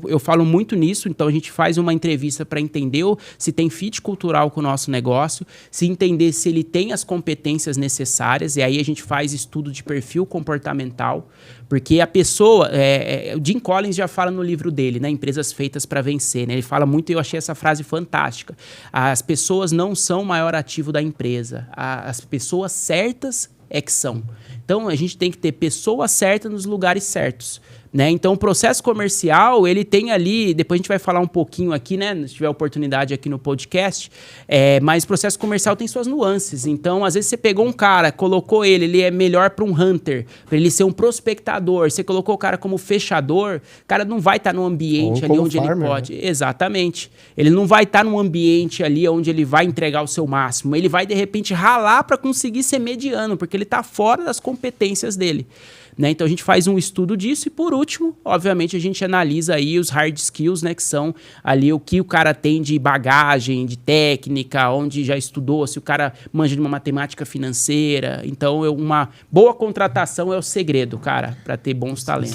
eu falo muito nisso. Então, a gente faz uma entrevista para entender se tem fit cultural com o nosso negócio, se entender se ele tem as competências necessárias. E aí, a gente faz estudo de perfil comportamental. Porque a pessoa... o Jim Collins já fala no livro dele, né? Empresas Feitas para Vencer. Né? Ele fala muito, e eu achei essa frase fantástica. As pessoas não são o maior ativo da empresa. As pessoas certas é que são. Então, a gente tem que ter pessoas certas nos lugares certos. né? Então, o processo comercial, ele tem ali, depois a gente vai falar um pouquinho aqui, né? Se tiver oportunidade aqui no podcast, mas o processo comercial tem suas nuances. Então, às vezes você pegou um cara, colocou ele é melhor para um hunter, para ele ser um prospectador. Você colocou o cara como fechador, o cara não vai estar num ambiente ali onde farmer, ele pode... Né? Exatamente. Ele não vai estar num ambiente ali onde ele vai entregar o seu máximo. Ele vai, de repente, ralar para conseguir ser mediano, porque ele está fora das competências dele. Né? Então a gente faz um estudo disso e, por último, obviamente, a gente analisa aí os hard skills, né? Que são ali o que o cara tem de bagagem, de técnica, onde já estudou, se o cara manja de uma matemática financeira. Então, uma boa contratação é o segredo, cara, para ter bons talentos.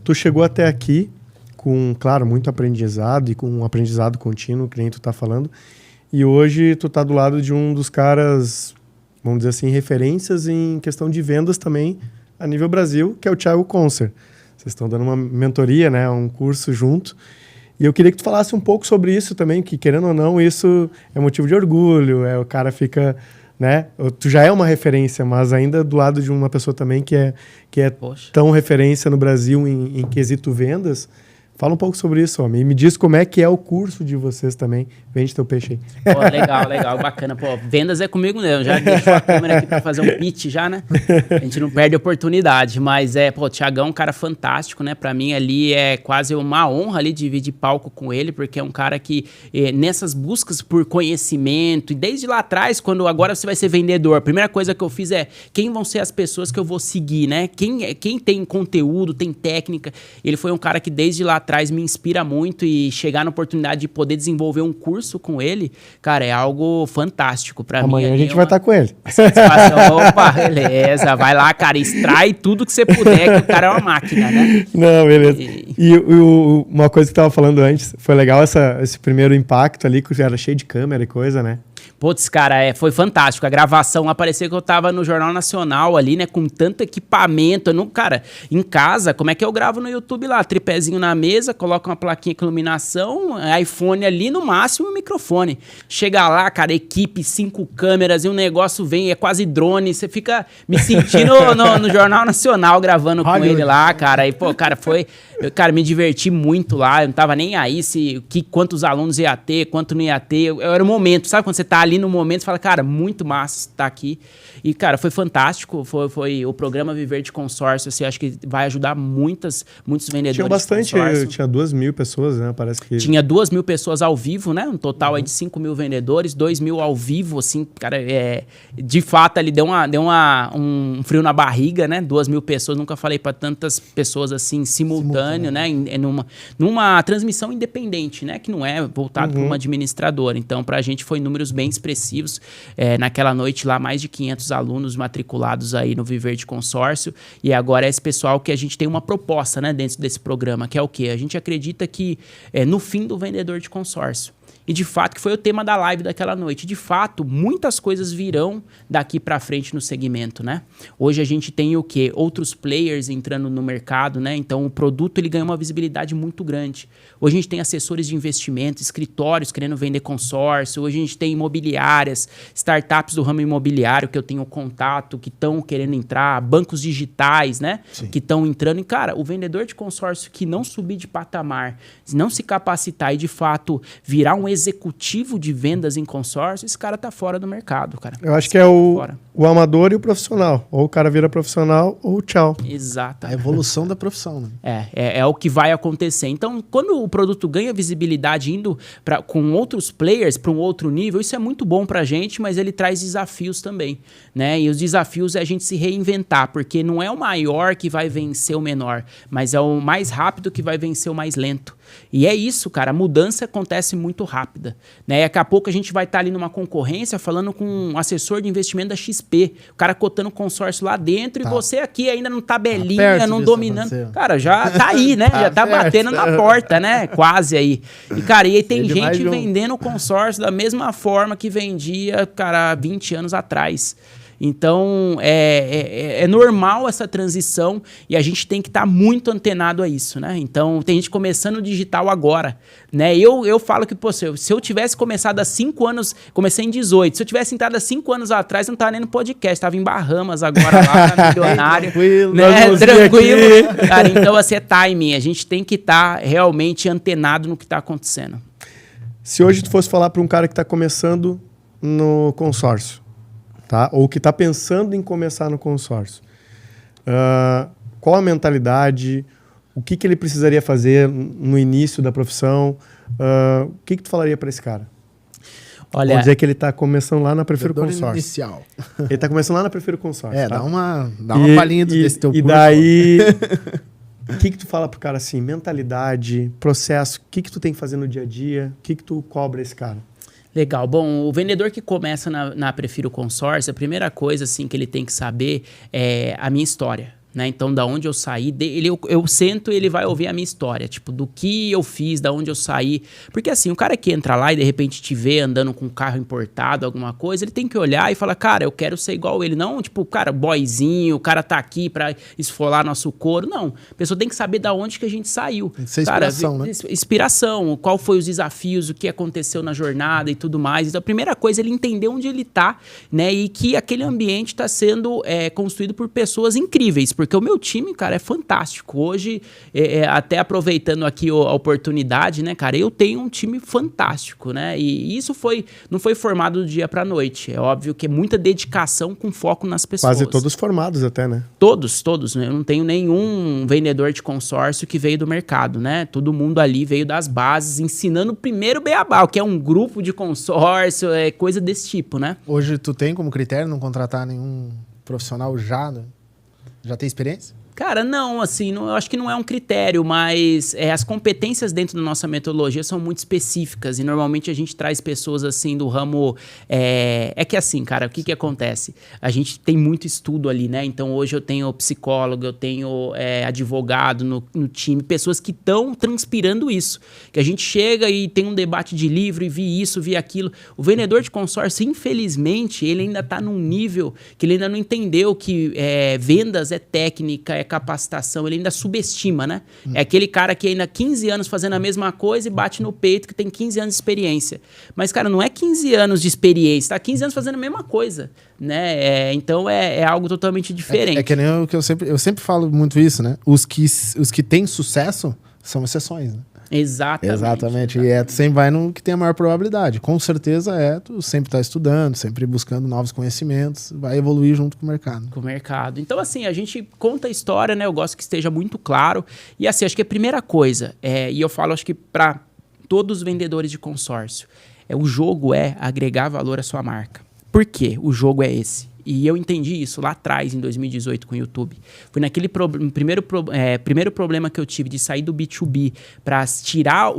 Tu chegou até aqui com, claro, muito aprendizado e com um aprendizado contínuo, que nem tu tá falando, e hoje tu tá do lado de um dos caras, vamos dizer assim, referências em questão de vendas também, a nível Brasil, que é o Thiago Concer. Vocês estão dando uma mentoria, né, um curso junto. E eu queria que tu falasse um pouco sobre isso também, que querendo ou não, isso é motivo de orgulho, o cara fica, né, tu já é uma referência, mas ainda do lado de uma pessoa também que é tão referência no Brasil em quesito vendas. Fala um pouco sobre isso, homem. E me diz como é que é o curso de vocês também. Vende teu peixe aí. Pô, legal, bacana. Pô, vendas é comigo mesmo. Já deixo a câmera aqui pra fazer um pitch já, né? A gente não perde a oportunidade. Mas o Thiagão é um cara fantástico, né? Pra mim ali é quase uma honra ali dividir palco com ele, porque é um cara que nessas buscas por conhecimento, e desde lá atrás, quando agora você vai ser vendedor, a primeira coisa que eu fiz é quem vão ser as pessoas que eu vou seguir, né? Quem tem conteúdo, tem técnica. Ele foi um cara que desde lá atrás me inspira muito, e chegar na oportunidade de poder desenvolver um curso com ele, cara, é algo fantástico pra mim. Amanhã a gente vai estar com ele. Opa, beleza. Vai lá, cara, extrai tudo que você puder, que o cara é uma máquina, né? Não, beleza. E uma coisa que tu tava falando antes, foi legal esse primeiro impacto ali, que era cheio de câmera e coisa, né? Putz, cara, foi fantástico. A gravação lá, parecia que eu tava no Jornal Nacional ali, né? Com tanto equipamento. Cara, em casa, como é que eu gravo no YouTube lá? Tripézinho na mesa, coloco uma plaquinha com iluminação, iPhone ali, no máximo um microfone. Chega lá, cara, equipe, 5 câmeras, e um negócio vem, é quase drone. Você fica me sentindo no Jornal Nacional gravando com ele lá, cara. E, pô, cara, cara, me diverti muito lá. Eu não tava nem aí quantos alunos ia ter, quanto não ia ter. Era o momento, sabe? Quando você tá ali no momento, você fala, cara, muito massa estar aqui. E, cara, foi fantástico. Foi o programa Viver de Consórcio, assim, acho que vai ajudar muitos vendedores. Tinha bastante, tinha 2.000 pessoas, né? Parece que... Tinha 2.000 pessoas ao vivo, né? Um total aí de 5.000 vendedores, 2.000 ao vivo, assim, cara, de fato, ali deu um frio na barriga, né? 2.000 pessoas, nunca falei para tantas pessoas, assim, simultâneo, né? Numa transmissão independente, né? Que não é voltado para uma administradora. Então, pra gente foi números bem expressivos. Naquela noite lá, mais de 500 alunos matriculados aí no Viver de Consórcio, e agora é esse pessoal que a gente tem uma proposta, né, dentro desse programa, que é o quê? A gente acredita que no fim do vendedor de consórcio. E, de fato, que foi o tema da live daquela noite. De fato, muitas coisas virão daqui para frente no segmento, né? Hoje a gente tem o quê? Outros players entrando no mercado, né? Então, o produto ele ganha uma visibilidade muito grande. Hoje a gente tem assessores de investimento, escritórios querendo vender consórcio. Hoje a gente tem imobiliárias, startups do ramo imobiliário que eu tenho contato, que estão querendo entrar, bancos digitais, né? Sim. Que estão entrando. E, cara, o vendedor de consórcio que não subir de patamar, não se capacitar e, de fato, virar um executivo de vendas em consórcio, esse cara tá fora do mercado, cara. Eu acho que é o amador e o profissional. Ou o cara vira profissional ou tchau. Exato. A evolução da profissão, né? É o que vai acontecer. Então, quando o produto ganha visibilidade indo com outros players para um outro nível, isso é muito bom pra gente, mas ele traz desafios também, né? E os desafios é a gente se reinventar, porque não é o maior que vai vencer o menor, mas é o mais rápido que vai vencer o mais lento. E é isso, cara, a mudança acontece muito rápida, né? Daqui a pouco a gente vai estar ali numa concorrência falando com um assessor de investimento da XP, o cara cotando consórcio lá dentro e você aqui ainda não tabelinha, não dominando. Cara, já tá aí, né? Já tá batendo na porta, né? Quase aí. E, cara, e aí tem gente vendendo consórcio da mesma forma que vendia, cara, 20 anos atrás. Então, é normal essa transição e a gente tem que estar muito antenado a isso, né? Então, tem gente começando o digital agora, né? Eu falo que, pô, se eu tivesse começado há 5 anos, comecei em 18, se eu tivesse entrado há 5 anos atrás, eu não tava nem no podcast, tava em Bahamas agora, lá na Milionário. Tranquilo, né? Tranquilo. Cara, então, assim, é timing. A gente tem que estar realmente antenado no que está acontecendo. Se hoje tu fosse falar para um cara que está começando no consórcio, tá? Ou que está pensando em começar no consórcio, qual a mentalidade, o que ele precisaria fazer no início da profissão, o que tu falaria para esse cara? Olha, vamos dizer que ele está começando lá na Prefiro Consórcio. Inicial. Ele está começando lá na Prefiro Consórcio. Tá? Dá uma palhinha desse teu curso. E daí, o que tu fala pro cara assim? Mentalidade, processo, o que tu tem que fazer no dia a dia? O que tu cobra esse cara? Legal. Bom, o vendedor que começa na Prefiro Consórcio, a primeira coisa assim, que ele tem que saber é a minha história. Né? Então, da onde eu saí, eu sento e ele vai ouvir a minha história, tipo, do que eu fiz, da onde eu saí. Porque assim, o cara que entra lá e de repente te vê andando com um carro importado, alguma coisa, ele tem que olhar e falar, cara, eu quero ser igual ele. Não, tipo, cara, boyzinho, o cara tá aqui pra esfolar nosso couro. Não, a pessoa tem que saber da onde que a gente saiu. Tem que ser inspiração, cara, né? Inspiração, qual foi os desafios, o que aconteceu na jornada e tudo mais. Então, a primeira coisa é ele entender onde ele tá, né? E que aquele ambiente tá sendo construído por pessoas incríveis, porque o meu time, cara, é fantástico. Hoje, até aproveitando aqui a oportunidade, né, cara, eu tenho um time fantástico, né? E isso não foi formado do dia pra noite. É óbvio que é muita dedicação com foco nas pessoas. Quase todos formados até, né? Todos. Né? Eu não tenho nenhum vendedor de consórcio que veio do mercado, né? Todo mundo ali veio das bases, ensinando o primeiro beabá, que é um grupo de consórcio, coisa desse tipo, né? Hoje tu tem como critério não contratar nenhum profissional já tem experiência? Cara, não, assim, eu acho que não é um critério, mas as competências dentro da nossa metodologia são muito específicas e normalmente a gente traz pessoas, assim, do ramo... É que assim, cara, o que acontece? A gente tem muito estudo ali, né? Então, hoje eu tenho psicólogo, eu tenho advogado no time, pessoas que estão transpirando isso. Que a gente chega e tem um debate de livro e vi isso, vi aquilo. O vendedor de consórcio, infelizmente, ele ainda está num nível que ele ainda não entendeu que vendas é técnica, capacitação, ele ainda subestima, né? É aquele cara que ainda 15 anos fazendo a mesma coisa e bate no peito que tem 15 anos de experiência. Mas, cara, não é 15 anos de experiência, tá 15 anos fazendo a mesma coisa, né? Então, é algo totalmente diferente. É que nem o que eu sempre falo muito isso, né? Os que têm sucesso são exceções, né? Exatamente. E tu sempre vai no que tem a maior probabilidade. Com certeza tu sempre tá estudando, sempre buscando novos conhecimentos, vai evoluir junto com o mercado. Com o mercado. Então, assim, a gente conta a história, né? Eu gosto que esteja muito claro. E, assim, acho que a primeira coisa, e eu falo, acho que para todos os vendedores de consórcio, o jogo é agregar valor à sua marca. Por quê? O jogo é esse. E eu entendi isso lá atrás, em 2018, com o YouTube. Foi naquele primeiro problema que eu tive de sair do B2B para tirar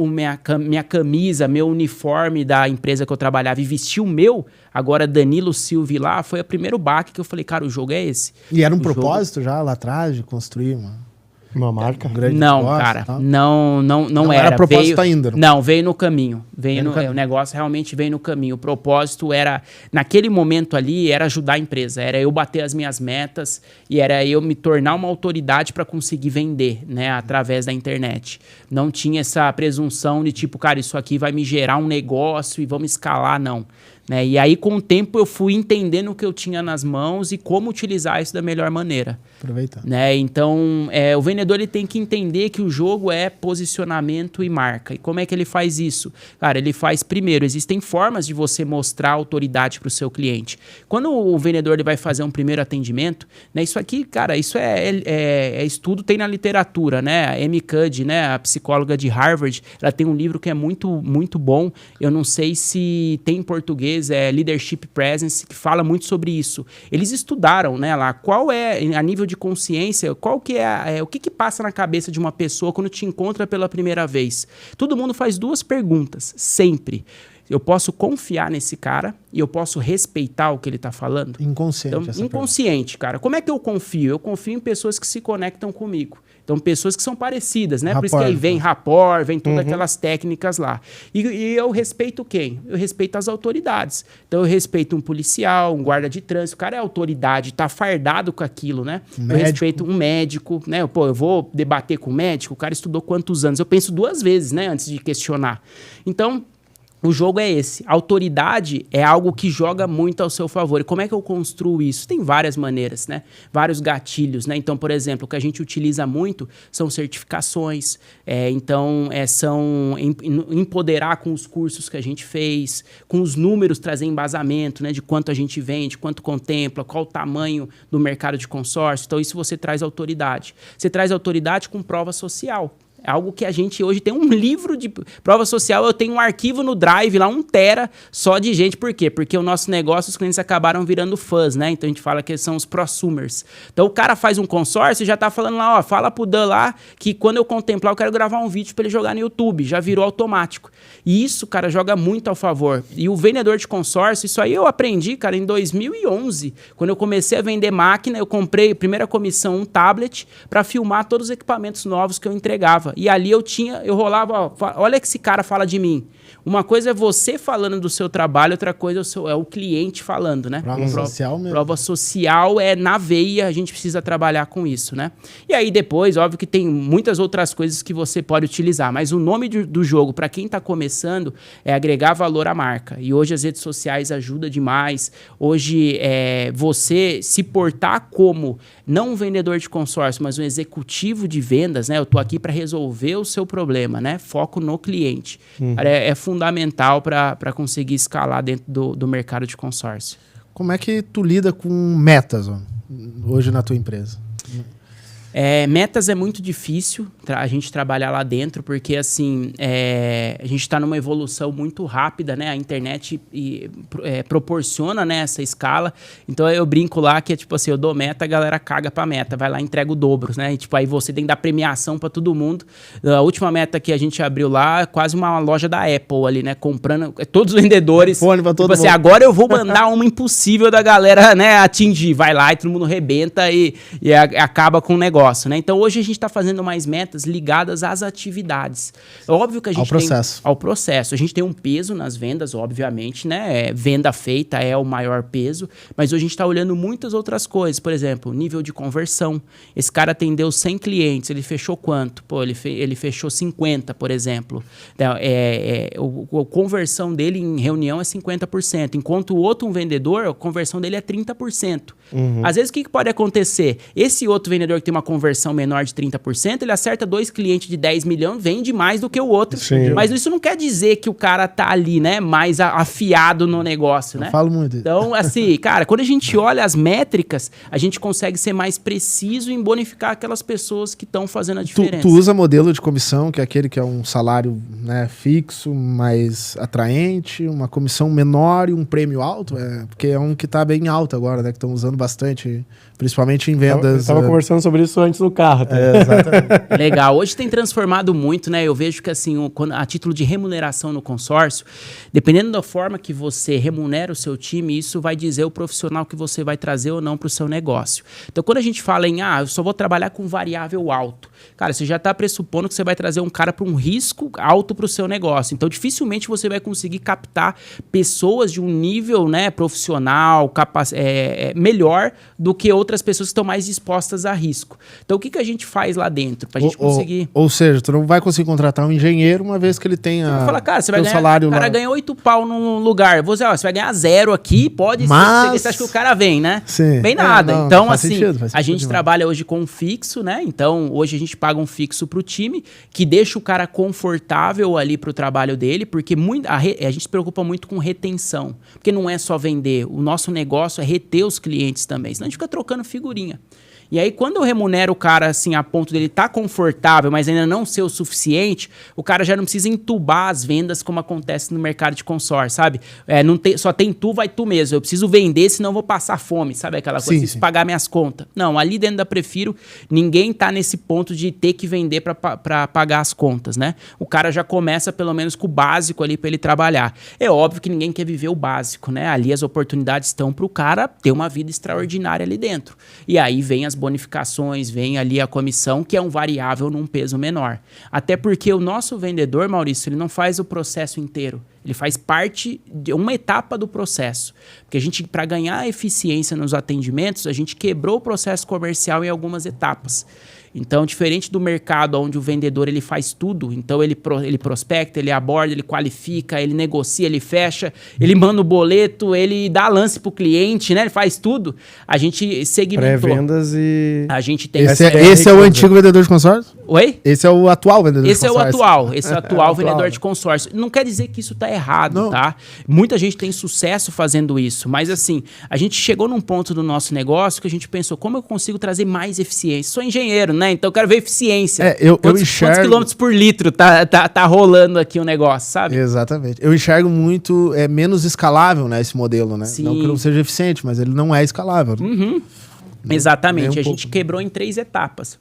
minha camisa, meu uniforme da empresa que eu trabalhava e vestir o meu, agora Danilo Silva lá, foi o primeiro baque que eu falei, cara, o jogo é esse. E era um propósito já lá atrás de construir uma marca? Não, cara, não era. Propósito ainda. Não, veio no caminho. O negócio realmente veio no caminho. O propósito era, naquele momento ali, era ajudar a empresa. Era eu bater as minhas metas e era eu me tornar uma autoridade para conseguir vender, né, através da internet. Não tinha essa presunção de tipo, cara, isso aqui vai me gerar um negócio e vamos escalar, não. Né? E aí, com o tempo, eu fui entendendo o que eu tinha nas mãos e como utilizar isso da melhor maneira. Aproveitar. Né? Então, o vendedor ele tem que entender que o jogo é posicionamento e marca. E como é que ele faz isso? Cara, ele faz primeiro, existem formas de você mostrar autoridade para o seu cliente. Quando o vendedor ele vai fazer um primeiro atendimento, né, isso aqui, cara, isso é estudo, tem na literatura, né? A Amy Cuddy, né, a psicóloga de Harvard, ela tem um livro que é muito, muito bom. Eu não sei se tem em português, Leadership Presence, que fala muito sobre isso. Eles estudaram, né, lá, qual é, a nível de consciência, qual que o que passa na cabeça de uma pessoa quando te encontra pela primeira vez. Todo mundo faz 2 perguntas, sempre. Eu posso confiar nesse cara e eu posso respeitar o que ele está falando? Inconsciente. Então, inconsciente, cara. Como é que eu confio? Eu confio em pessoas que se conectam comigo. Então, pessoas que são parecidas, né? Por isso que aí vem rapport, vem todas aquelas técnicas lá. E eu respeito quem? Eu respeito as autoridades. Então, eu respeito um policial, um guarda de trânsito. O cara é autoridade, tá fardado com aquilo, né? Eu respeito um médico, né? Pô, eu vou debater com o médico, o cara estudou quantos anos? Eu penso 2 vezes, né? Antes de questionar. Então, o jogo é esse. A autoridade é algo que joga muito ao seu favor. E como é que eu construo isso? Tem várias maneiras, né? Vários gatilhos, né? Então, por exemplo, o que a gente utiliza muito são certificações. São empoderar com os cursos que a gente fez, com os números, trazer embasamento, né? De quanto a gente vende, quanto contempla, qual o tamanho do mercado de consórcio. Então, isso você traz autoridade. Você traz autoridade com prova social. É algo que a gente hoje tem um livro de prova social, eu tenho um arquivo no Drive lá, 1 tera, só de gente. Por quê? Porque o nosso negócio, os clientes acabaram virando fãs, né? Então a gente fala que são os prosumers. Então o cara faz um consórcio e já tá falando lá, ó, fala pro Dan lá que quando eu contemplar eu quero gravar um vídeo para ele jogar no YouTube. Já virou automático. E isso, cara, joga muito ao favor. E o vendedor de consórcio, isso aí eu aprendi, cara, em 2011. Quando eu comecei a vender máquina, eu comprei, primeira comissão, um tablet para filmar todos os equipamentos novos que eu entregava. E ali eu rolava, ó, olha que esse cara fala de mim. Uma coisa é você falando do seu trabalho, outra coisa é o cliente falando, né? Prova social mesmo. Prova social é na veia, a gente precisa trabalhar com isso, né? E aí depois, óbvio que tem muitas outras coisas que você pode utilizar, mas o nome do jogo, para quem está começando, é agregar valor à marca. E hoje as redes sociais ajudam demais. Hoje, você se portar como não um vendedor de consórcio, mas um executivo de vendas, né? Eu tô aqui para resolver o seu problema, né? Foco no cliente. É fundamental para conseguir escalar dentro do mercado de consórcio. Como é que tu lida com metas hoje na tua empresa? Metas é muito difícil a gente trabalhar lá dentro, porque assim, a gente está numa evolução muito rápida, né? A internet proporciona, né, essa escala. Então eu brinco lá que é tipo assim, eu dou meta, a galera caga pra meta, vai lá e entrega o dobro, né? E, tipo, aí você tem que dar premiação para todo mundo. A última meta que a gente abriu lá é quase uma loja da Apple ali, né? Comprando todos os vendedores. Fone pra todo mundo. Assim, agora eu vou mandar uma impossível da galera, né, atingir. Vai lá e todo mundo rebenta e acaba com o negócio. Né? Então, hoje a gente está fazendo mais metas ligadas às atividades. É óbvio que a gente ao processo. A gente tem um peso nas vendas, obviamente, né? Venda feita é o maior peso, mas hoje a gente está olhando muitas outras coisas. Por exemplo, nível de conversão. Esse cara atendeu 100 clientes, ele fechou quanto? Pô, ele fechou 50, por exemplo. A conversão dele em reunião é 50%, enquanto o outro, um vendedor, a conversão dele é 30%. Às vezes, o que pode acontecer? Esse outro vendedor que tem uma conversão menor de 30%, ele acerta 2 clientes de 10 milhões, vende mais do que o outro. Sim. Mas isso não quer dizer que o cara tá ali, né, mais afiado no negócio, né? Eu falo muito. Então, assim, cara, quando a gente olha as métricas, a gente consegue ser mais preciso em bonificar aquelas pessoas que estão fazendo a diferença. Tu usa modelo de comissão, que é aquele que é um salário, né, fixo, mais atraente, uma comissão menor e um prêmio alto? Porque é um que tá bem alto agora, né, que estão usando bastante, principalmente em vendas. Eu tava conversando sobre isso antes no carro. Tá? Exatamente. Legal. Hoje tem transformado muito, né? Eu vejo que, assim, a título de remuneração no consórcio, dependendo da forma que você remunera o seu time, isso vai dizer o profissional que você vai trazer ou não para o seu negócio. Então, quando a gente fala em, eu só vou trabalhar com variável alto, cara, você já está pressupondo que você vai trazer um cara para um risco alto para o seu negócio. Então, dificilmente você vai conseguir captar pessoas de um nível, né, profissional, melhor do que outras pessoas que estão mais dispostas a risco. Então, o que a gente faz lá dentro para a gente conseguir... Ou seja, tu não vai conseguir contratar um engenheiro uma vez que ele tenha... Você vai falar, cara, você vai ganhar... salário o cara lá. ganha 8 pau num lugar. Você vai ganhar 0 aqui, pode ser. Você acha que o cara vem, né? Sim. Vem nada. Então, faz assim, sentido, a gente trabalha hoje com um fixo, né? Então, hoje a gente paga um fixo pro time, que deixa o cara confortável ali pro trabalho dele, porque a gente se preocupa muito com retenção. Porque não é só vender. O nosso negócio é reter os clientes também. Senão a gente fica trocando figurinha. E aí, quando eu remunero o cara, assim, a ponto dele estar confortável, mas ainda não ser o suficiente, o cara já não precisa entubar as vendas como acontece no mercado de consórcio, sabe? Só tem tu, vai tu mesmo. Eu preciso vender, senão eu vou passar fome, sabe? Aquela coisa, preciso pagar minhas contas. Não, ali dentro da Prefiro, ninguém tá nesse ponto de ter que vender para pagar as contas, né? O cara já começa, pelo menos, com o básico ali para ele trabalhar. É óbvio que ninguém quer viver o básico, né? Ali as oportunidades estão para o cara ter uma vida extraordinária ali dentro. E aí vem as bonificações, vem ali a comissão, que é um variável num peso menor. Até porque o nosso vendedor, Maurício, ele não faz o processo inteiro. Ele faz parte de uma etapa do processo. Porque a gente, para ganhar eficiência nos atendimentos, a gente quebrou o processo comercial em algumas etapas. Então, diferente do mercado onde o vendedor ele faz tudo, então ele prospecta, ele aborda, ele qualifica, ele negocia, ele fecha, ele manda o boleto, ele dá lance para o cliente, né? Ele faz tudo. A gente segmentou. Pré-vendas e... A gente tem... Esse é o antigo vendedor de consórcio? Oi? Esse é o atual vendedor de consórcio? Esse é o atual vendedor de consórcio. Não quer dizer que isso está errado, não. Tá? Muita gente tem sucesso fazendo isso, mas assim, a gente chegou num ponto do nosso negócio que a gente pensou, como eu consigo trazer mais eficiência? Sou engenheiro, né? Então eu quero ver eficiência. Quantos quilômetros por litro tá rolando aqui o negócio, sabe? Exatamente. Eu enxergo muito, menos escalável, né, esse modelo, né? Sim. Não que não seja eficiente, mas ele não é escalável. Uhum. Exatamente. A gente quebrou em 3 etapas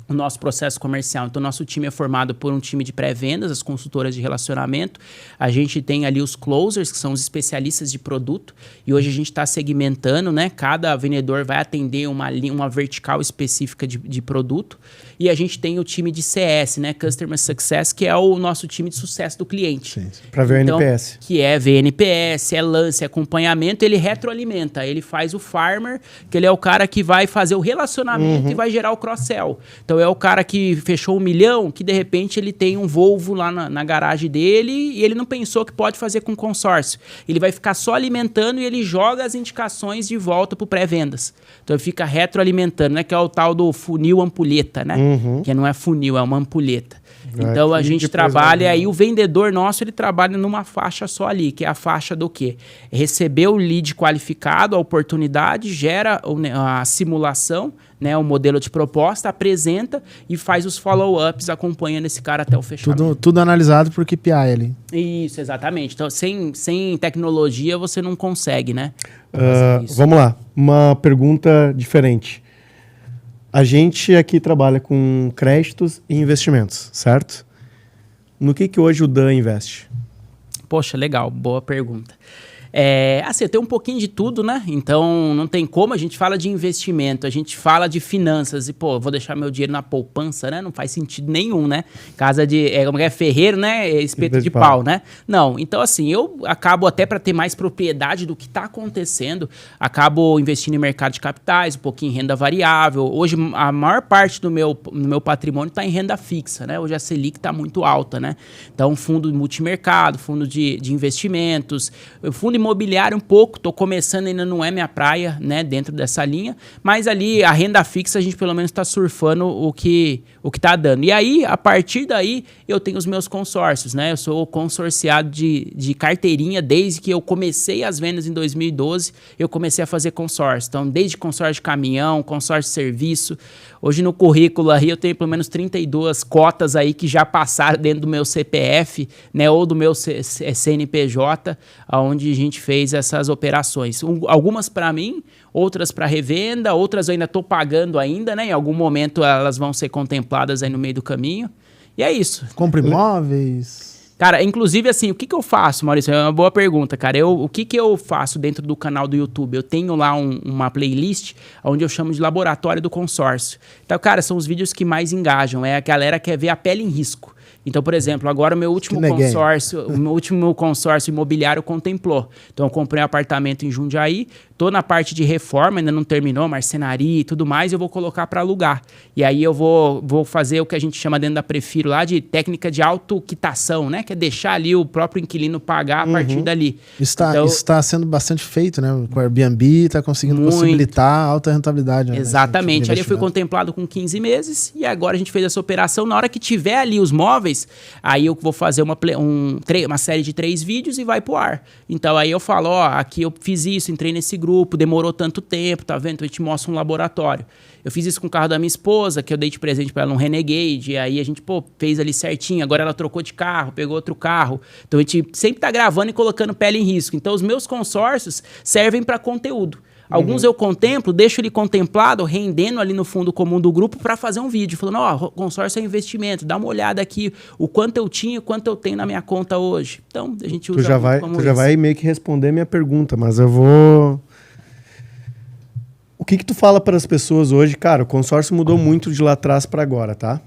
o nosso processo comercial. Então, nosso time é formado por um time de pré-vendas, as consultoras de relacionamento. A gente tem ali os closers, que são os especialistas de produto. E hoje a gente está segmentando, né? Cada vendedor vai atender uma vertical específica de produto. E a gente tem o time de CS, né? Customer Success, que é o nosso time de sucesso do cliente. Para ver o NPS. Que é VNPS, é lance, é acompanhamento. Ele retroalimenta. Ele faz o farmer, que ele é o cara que vai fazer o relacionamento e vai gerar o cross-sell. Então, é o cara que fechou 1 milhão, que de repente ele tem um Volvo lá na garagem dele e ele não pensou que pode fazer com consórcio. Ele vai ficar só alimentando e ele joga as indicações de volta para o pré-vendas. Então ele fica retroalimentando, né? Que é o tal do funil ampulheta, né? Que não é funil, é uma ampulheta. Então a gente trabalha aí, o vendedor nosso, ele trabalha numa faixa só ali, que é a faixa do quê? Receber o lead qualificado, a oportunidade, gera a simulação, né, o modelo de proposta, apresenta e faz os follow-ups acompanhando esse cara até o fechamento. Tudo analisado por KPI ali. Isso, exatamente. Então, sem tecnologia, você não consegue, né? Vamos lá. Uma pergunta diferente. A gente aqui trabalha com créditos e investimentos, certo? No que hoje o Dan investe? Poxa, legal. Boa pergunta. Assim, eu tenho um pouquinho de tudo, né? Então, não tem como. A gente fala de investimento, a gente fala de finanças. E, pô, vou deixar meu dinheiro na poupança, né? Não faz sentido nenhum, né? Casa de... como é ferreiro, né? Espeto de pau, né? Não. Então, assim, eu acabo até para ter mais propriedade do que está acontecendo, acabo investindo em mercado de capitais, um pouquinho em renda variável. Hoje, a maior parte do meu patrimônio está em renda fixa, né? Hoje a Selic está muito alta, né? Então, fundo multimercado, fundo de investimentos, fundo imobiliário um pouco, estou começando, ainda não é minha praia, né, dentro dessa linha, mas ali a renda fixa a gente pelo menos está surfando o que está dando. E aí, a partir daí, eu tenho os meus consórcios, né? Eu sou consorciado de carteirinha desde que eu comecei as vendas em 2012, eu comecei a fazer consórcio. Então, desde consórcio de caminhão, consórcio de serviço. Hoje no currículo aí eu tenho pelo menos 32 cotas aí que já passaram dentro do meu CPF, né, ou do meu CNPJ, onde a gente fez essas operações. Algumas para mim, outras para revenda, outras eu ainda estou pagando ainda, né? Em algum momento elas vão ser contempladas aí no meio do caminho. E é isso. Compra imóveis... Cara, inclusive assim, o que eu faço, Maurício? É uma boa pergunta, cara. O que eu faço dentro do canal do YouTube? Eu tenho lá uma playlist onde eu chamo de Laboratório do Consórcio. Então, cara, são os vídeos que mais engajam. A galera quer ver a pele em risco. Então, por exemplo, agora o meu último consórcio imobiliário contemplou. Então, eu comprei um apartamento em Jundiaí, tô na parte de reforma, ainda não terminou, marcenaria e tudo mais, eu vou colocar para alugar. E aí eu vou fazer o que a gente chama dentro da Prefiro lá de técnica de autoquitação, né? Que é deixar ali o próprio inquilino pagar a partir dali. Isso está sendo bastante feito, né? Com o Airbnb, está conseguindo possibilitar alta rentabilidade. Né? Exatamente. Ali eu fui contemplado com 15 meses e agora a gente fez essa operação. Na hora que tiver ali os móveis, imóveis, aí eu vou fazer uma série de 3 vídeos e vai pro ar. Então aí eu falo, ó, aqui eu fiz isso, entrei nesse grupo, demorou tanto tempo, tá vendo? Então eu te mostro um laboratório. Eu fiz isso com o carro da minha esposa, que eu dei de presente pra ela um Renegade, e aí a gente, fez ali certinho, agora ela trocou de carro, pegou outro carro. Então a gente sempre tá gravando e colocando pele em risco. Então os meus consórcios servem para conteúdo. Alguns eu contemplo, deixo ele contemplado, rendendo ali no fundo comum do grupo para fazer um vídeo, falando, ó, consórcio é investimento, dá uma olhada aqui, o quanto eu tinha e o quanto eu tenho na minha conta hoje. Então, a gente usa Tu já vai meio que responder minha pergunta, mas eu vou... O que tu fala para as pessoas hoje? Cara, o consórcio mudou muito de lá atrás para agora, tá?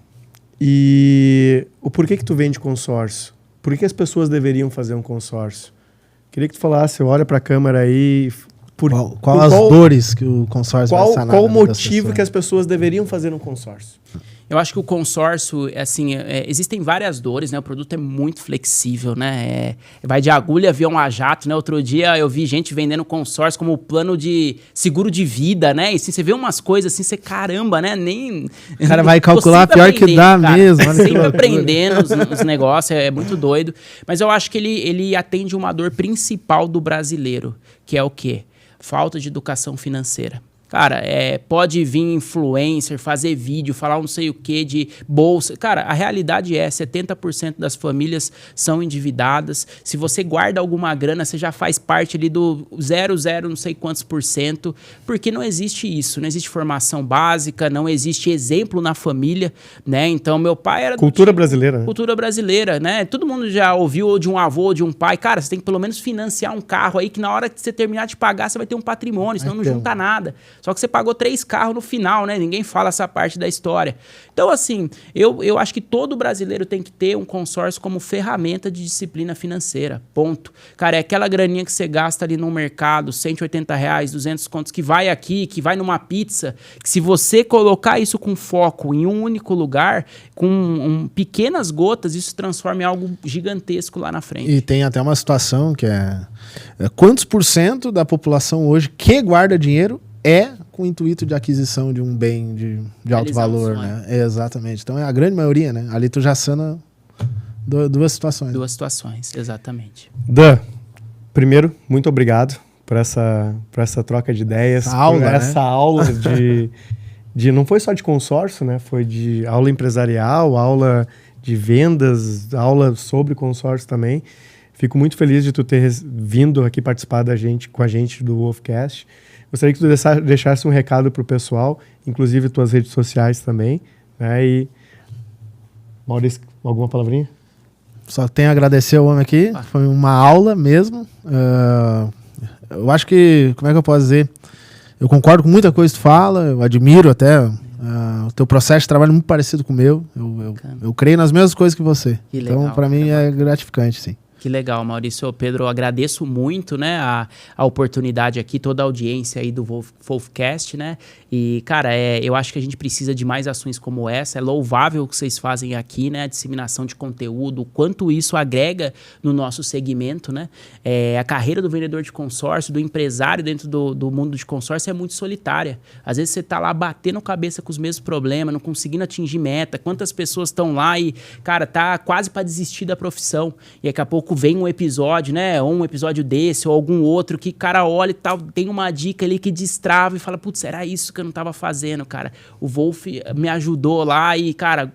E o porquê que tu vende consórcio? Por que as pessoas deveriam fazer um consórcio? Queria que tu falasse, olha para a câmera aí... Qual as dores que o consórcio vai sanar? Qual o motivo que as pessoas deveriam fazer um consórcio? Eu acho que o consórcio, assim, existem várias dores, né? O produto é muito flexível, né? Vai de agulha, avião a jato, né? Outro dia eu vi gente vendendo consórcio como plano de seguro de vida, né? E assim, você vê umas coisas assim, você caramba, né? Nem... O cara vai calcular pior que dá, cara, mesmo. Sempre aprendendo os negócios, é muito doido. Mas eu acho que ele atende uma dor principal do brasileiro, que é o quê? Falta de educação financeira. Cara, pode vir influencer, fazer vídeo, falar não sei o que de bolsa. Cara, a realidade 70% das famílias são endividadas. Se você guarda alguma grana, você já faz parte ali do 0, não sei quantos %, porque não existe isso. Não existe formação básica, não existe exemplo na família, né? Então, meu pai era... Cultura brasileira, né? Cultura brasileira, né? Todo mundo já ouviu de um avô ou de um pai. Cara, você tem que pelo menos financiar um carro aí que na hora que você terminar de pagar, você vai ter um patrimônio, senão não junta nada. Só que você pagou 3 carros no final, né? Ninguém fala essa parte da história. Então, assim, eu acho que todo brasileiro tem que ter um consórcio como ferramenta de disciplina financeira. Ponto. Cara, é aquela graninha que você gasta ali no mercado, R$180, 200 contos, que vai aqui, que vai numa pizza, que se você colocar isso com foco em um único lugar, com pequenas gotas, isso se transforma em algo gigantesco lá na frente. E tem até uma situação que quantos % da população hoje que guarda dinheiro com o intuito de aquisição de um bem de alto valor, né? Exatamente. Então é a grande maioria, né? Ali tu já sana duas situações. Duas situações, exatamente. Dan, primeiro, muito obrigado por essa troca de ideias, essa aula de não foi só de consórcio, né? Foi de aula empresarial, aula de vendas, aula sobre consórcio também. Fico muito feliz de tu ter vindo aqui participar com a gente do Wolfcast. Gostaria que tu deixasse um recado para o pessoal, inclusive tuas redes sociais também, né? E, Maurício, alguma palavrinha? Só tenho a agradecer ao homem aqui, foi uma aula mesmo. Eu acho que, como é que eu posso dizer? Eu concordo com muita coisa que tu fala, eu admiro até o teu processo de trabalho muito parecido com o meu. Eu creio nas mesmas coisas que você. Que legal, então, para mim, é gratificante, sim. Que legal, Maurício. Pedro, eu agradeço muito, né, a oportunidade aqui, toda a audiência aí do Wolfcast, né? E, cara, eu acho que a gente precisa de mais ações como essa. É louvável o que vocês fazem aqui, né? A disseminação de conteúdo, o quanto isso agrega no nosso segmento, né? A carreira do vendedor de consórcio, do empresário dentro do mundo de consórcio é muito solitária. Às vezes você tá lá batendo cabeça com os mesmos problemas, não conseguindo atingir meta. Quantas pessoas estão lá e, cara, tá quase para desistir da profissão. E daqui a pouco vem um episódio, né? Ou um episódio desse, ou algum outro que o cara olha e tal, tem uma dica ali que destrava e fala, putz, era isso que eu não tava fazendo, cara. O Wolf me ajudou lá e, cara,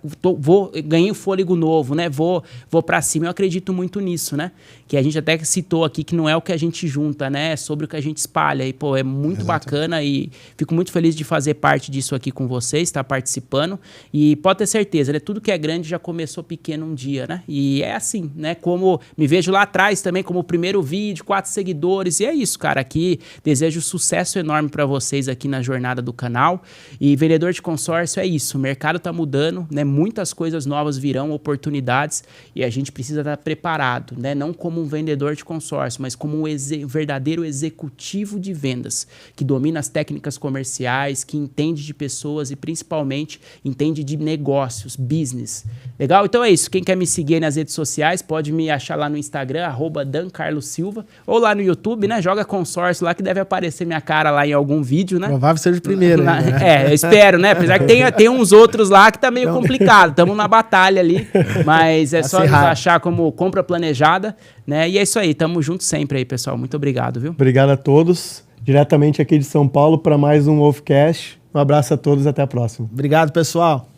ganhei um fôlego novo, né? Vou pra cima. Eu acredito muito nisso, né? Que a gente até citou aqui que não é o que a gente junta, né? É sobre o que a gente espalha. E, pô, é muito bacana e fico muito feliz de fazer parte disso aqui com vocês, estar participando. E pode ter certeza, né? Tudo que é grande já começou pequeno um dia, né? E é assim, né? Como me vejo lá atrás também como o primeiro vídeo, 4 seguidores. E é isso, cara. Aqui desejo sucesso enorme para vocês aqui na jornada do canal. E vendedor de consórcio é isso. O mercado tá mudando, né? Muitas coisas novas virão, oportunidades. E a gente precisa estar preparado, né? Não como um vendedor de consórcio, mas como um verdadeiro executivo de vendas, que domina as técnicas comerciais, que entende de pessoas e principalmente entende de negócios, business. Legal? Então é isso. Quem quer me seguir nas redes sociais pode me achar lá no Instagram, @dancarlosilva, ou lá no YouTube, né? Joga consórcio lá que deve aparecer minha cara lá em algum vídeo, né? Provável seja o primeiro. Eu espero, né? Apesar que tem uns outros lá que tá meio complicado. Estamos na batalha ali, mas é só nos achar como compra planejada, né? E é isso aí, tamo junto sempre aí, pessoal. Muito obrigado, viu? Obrigado a todos. Diretamente aqui de São Paulo para mais um Wolfcast. Um abraço a todos, até a próxima. Obrigado, pessoal.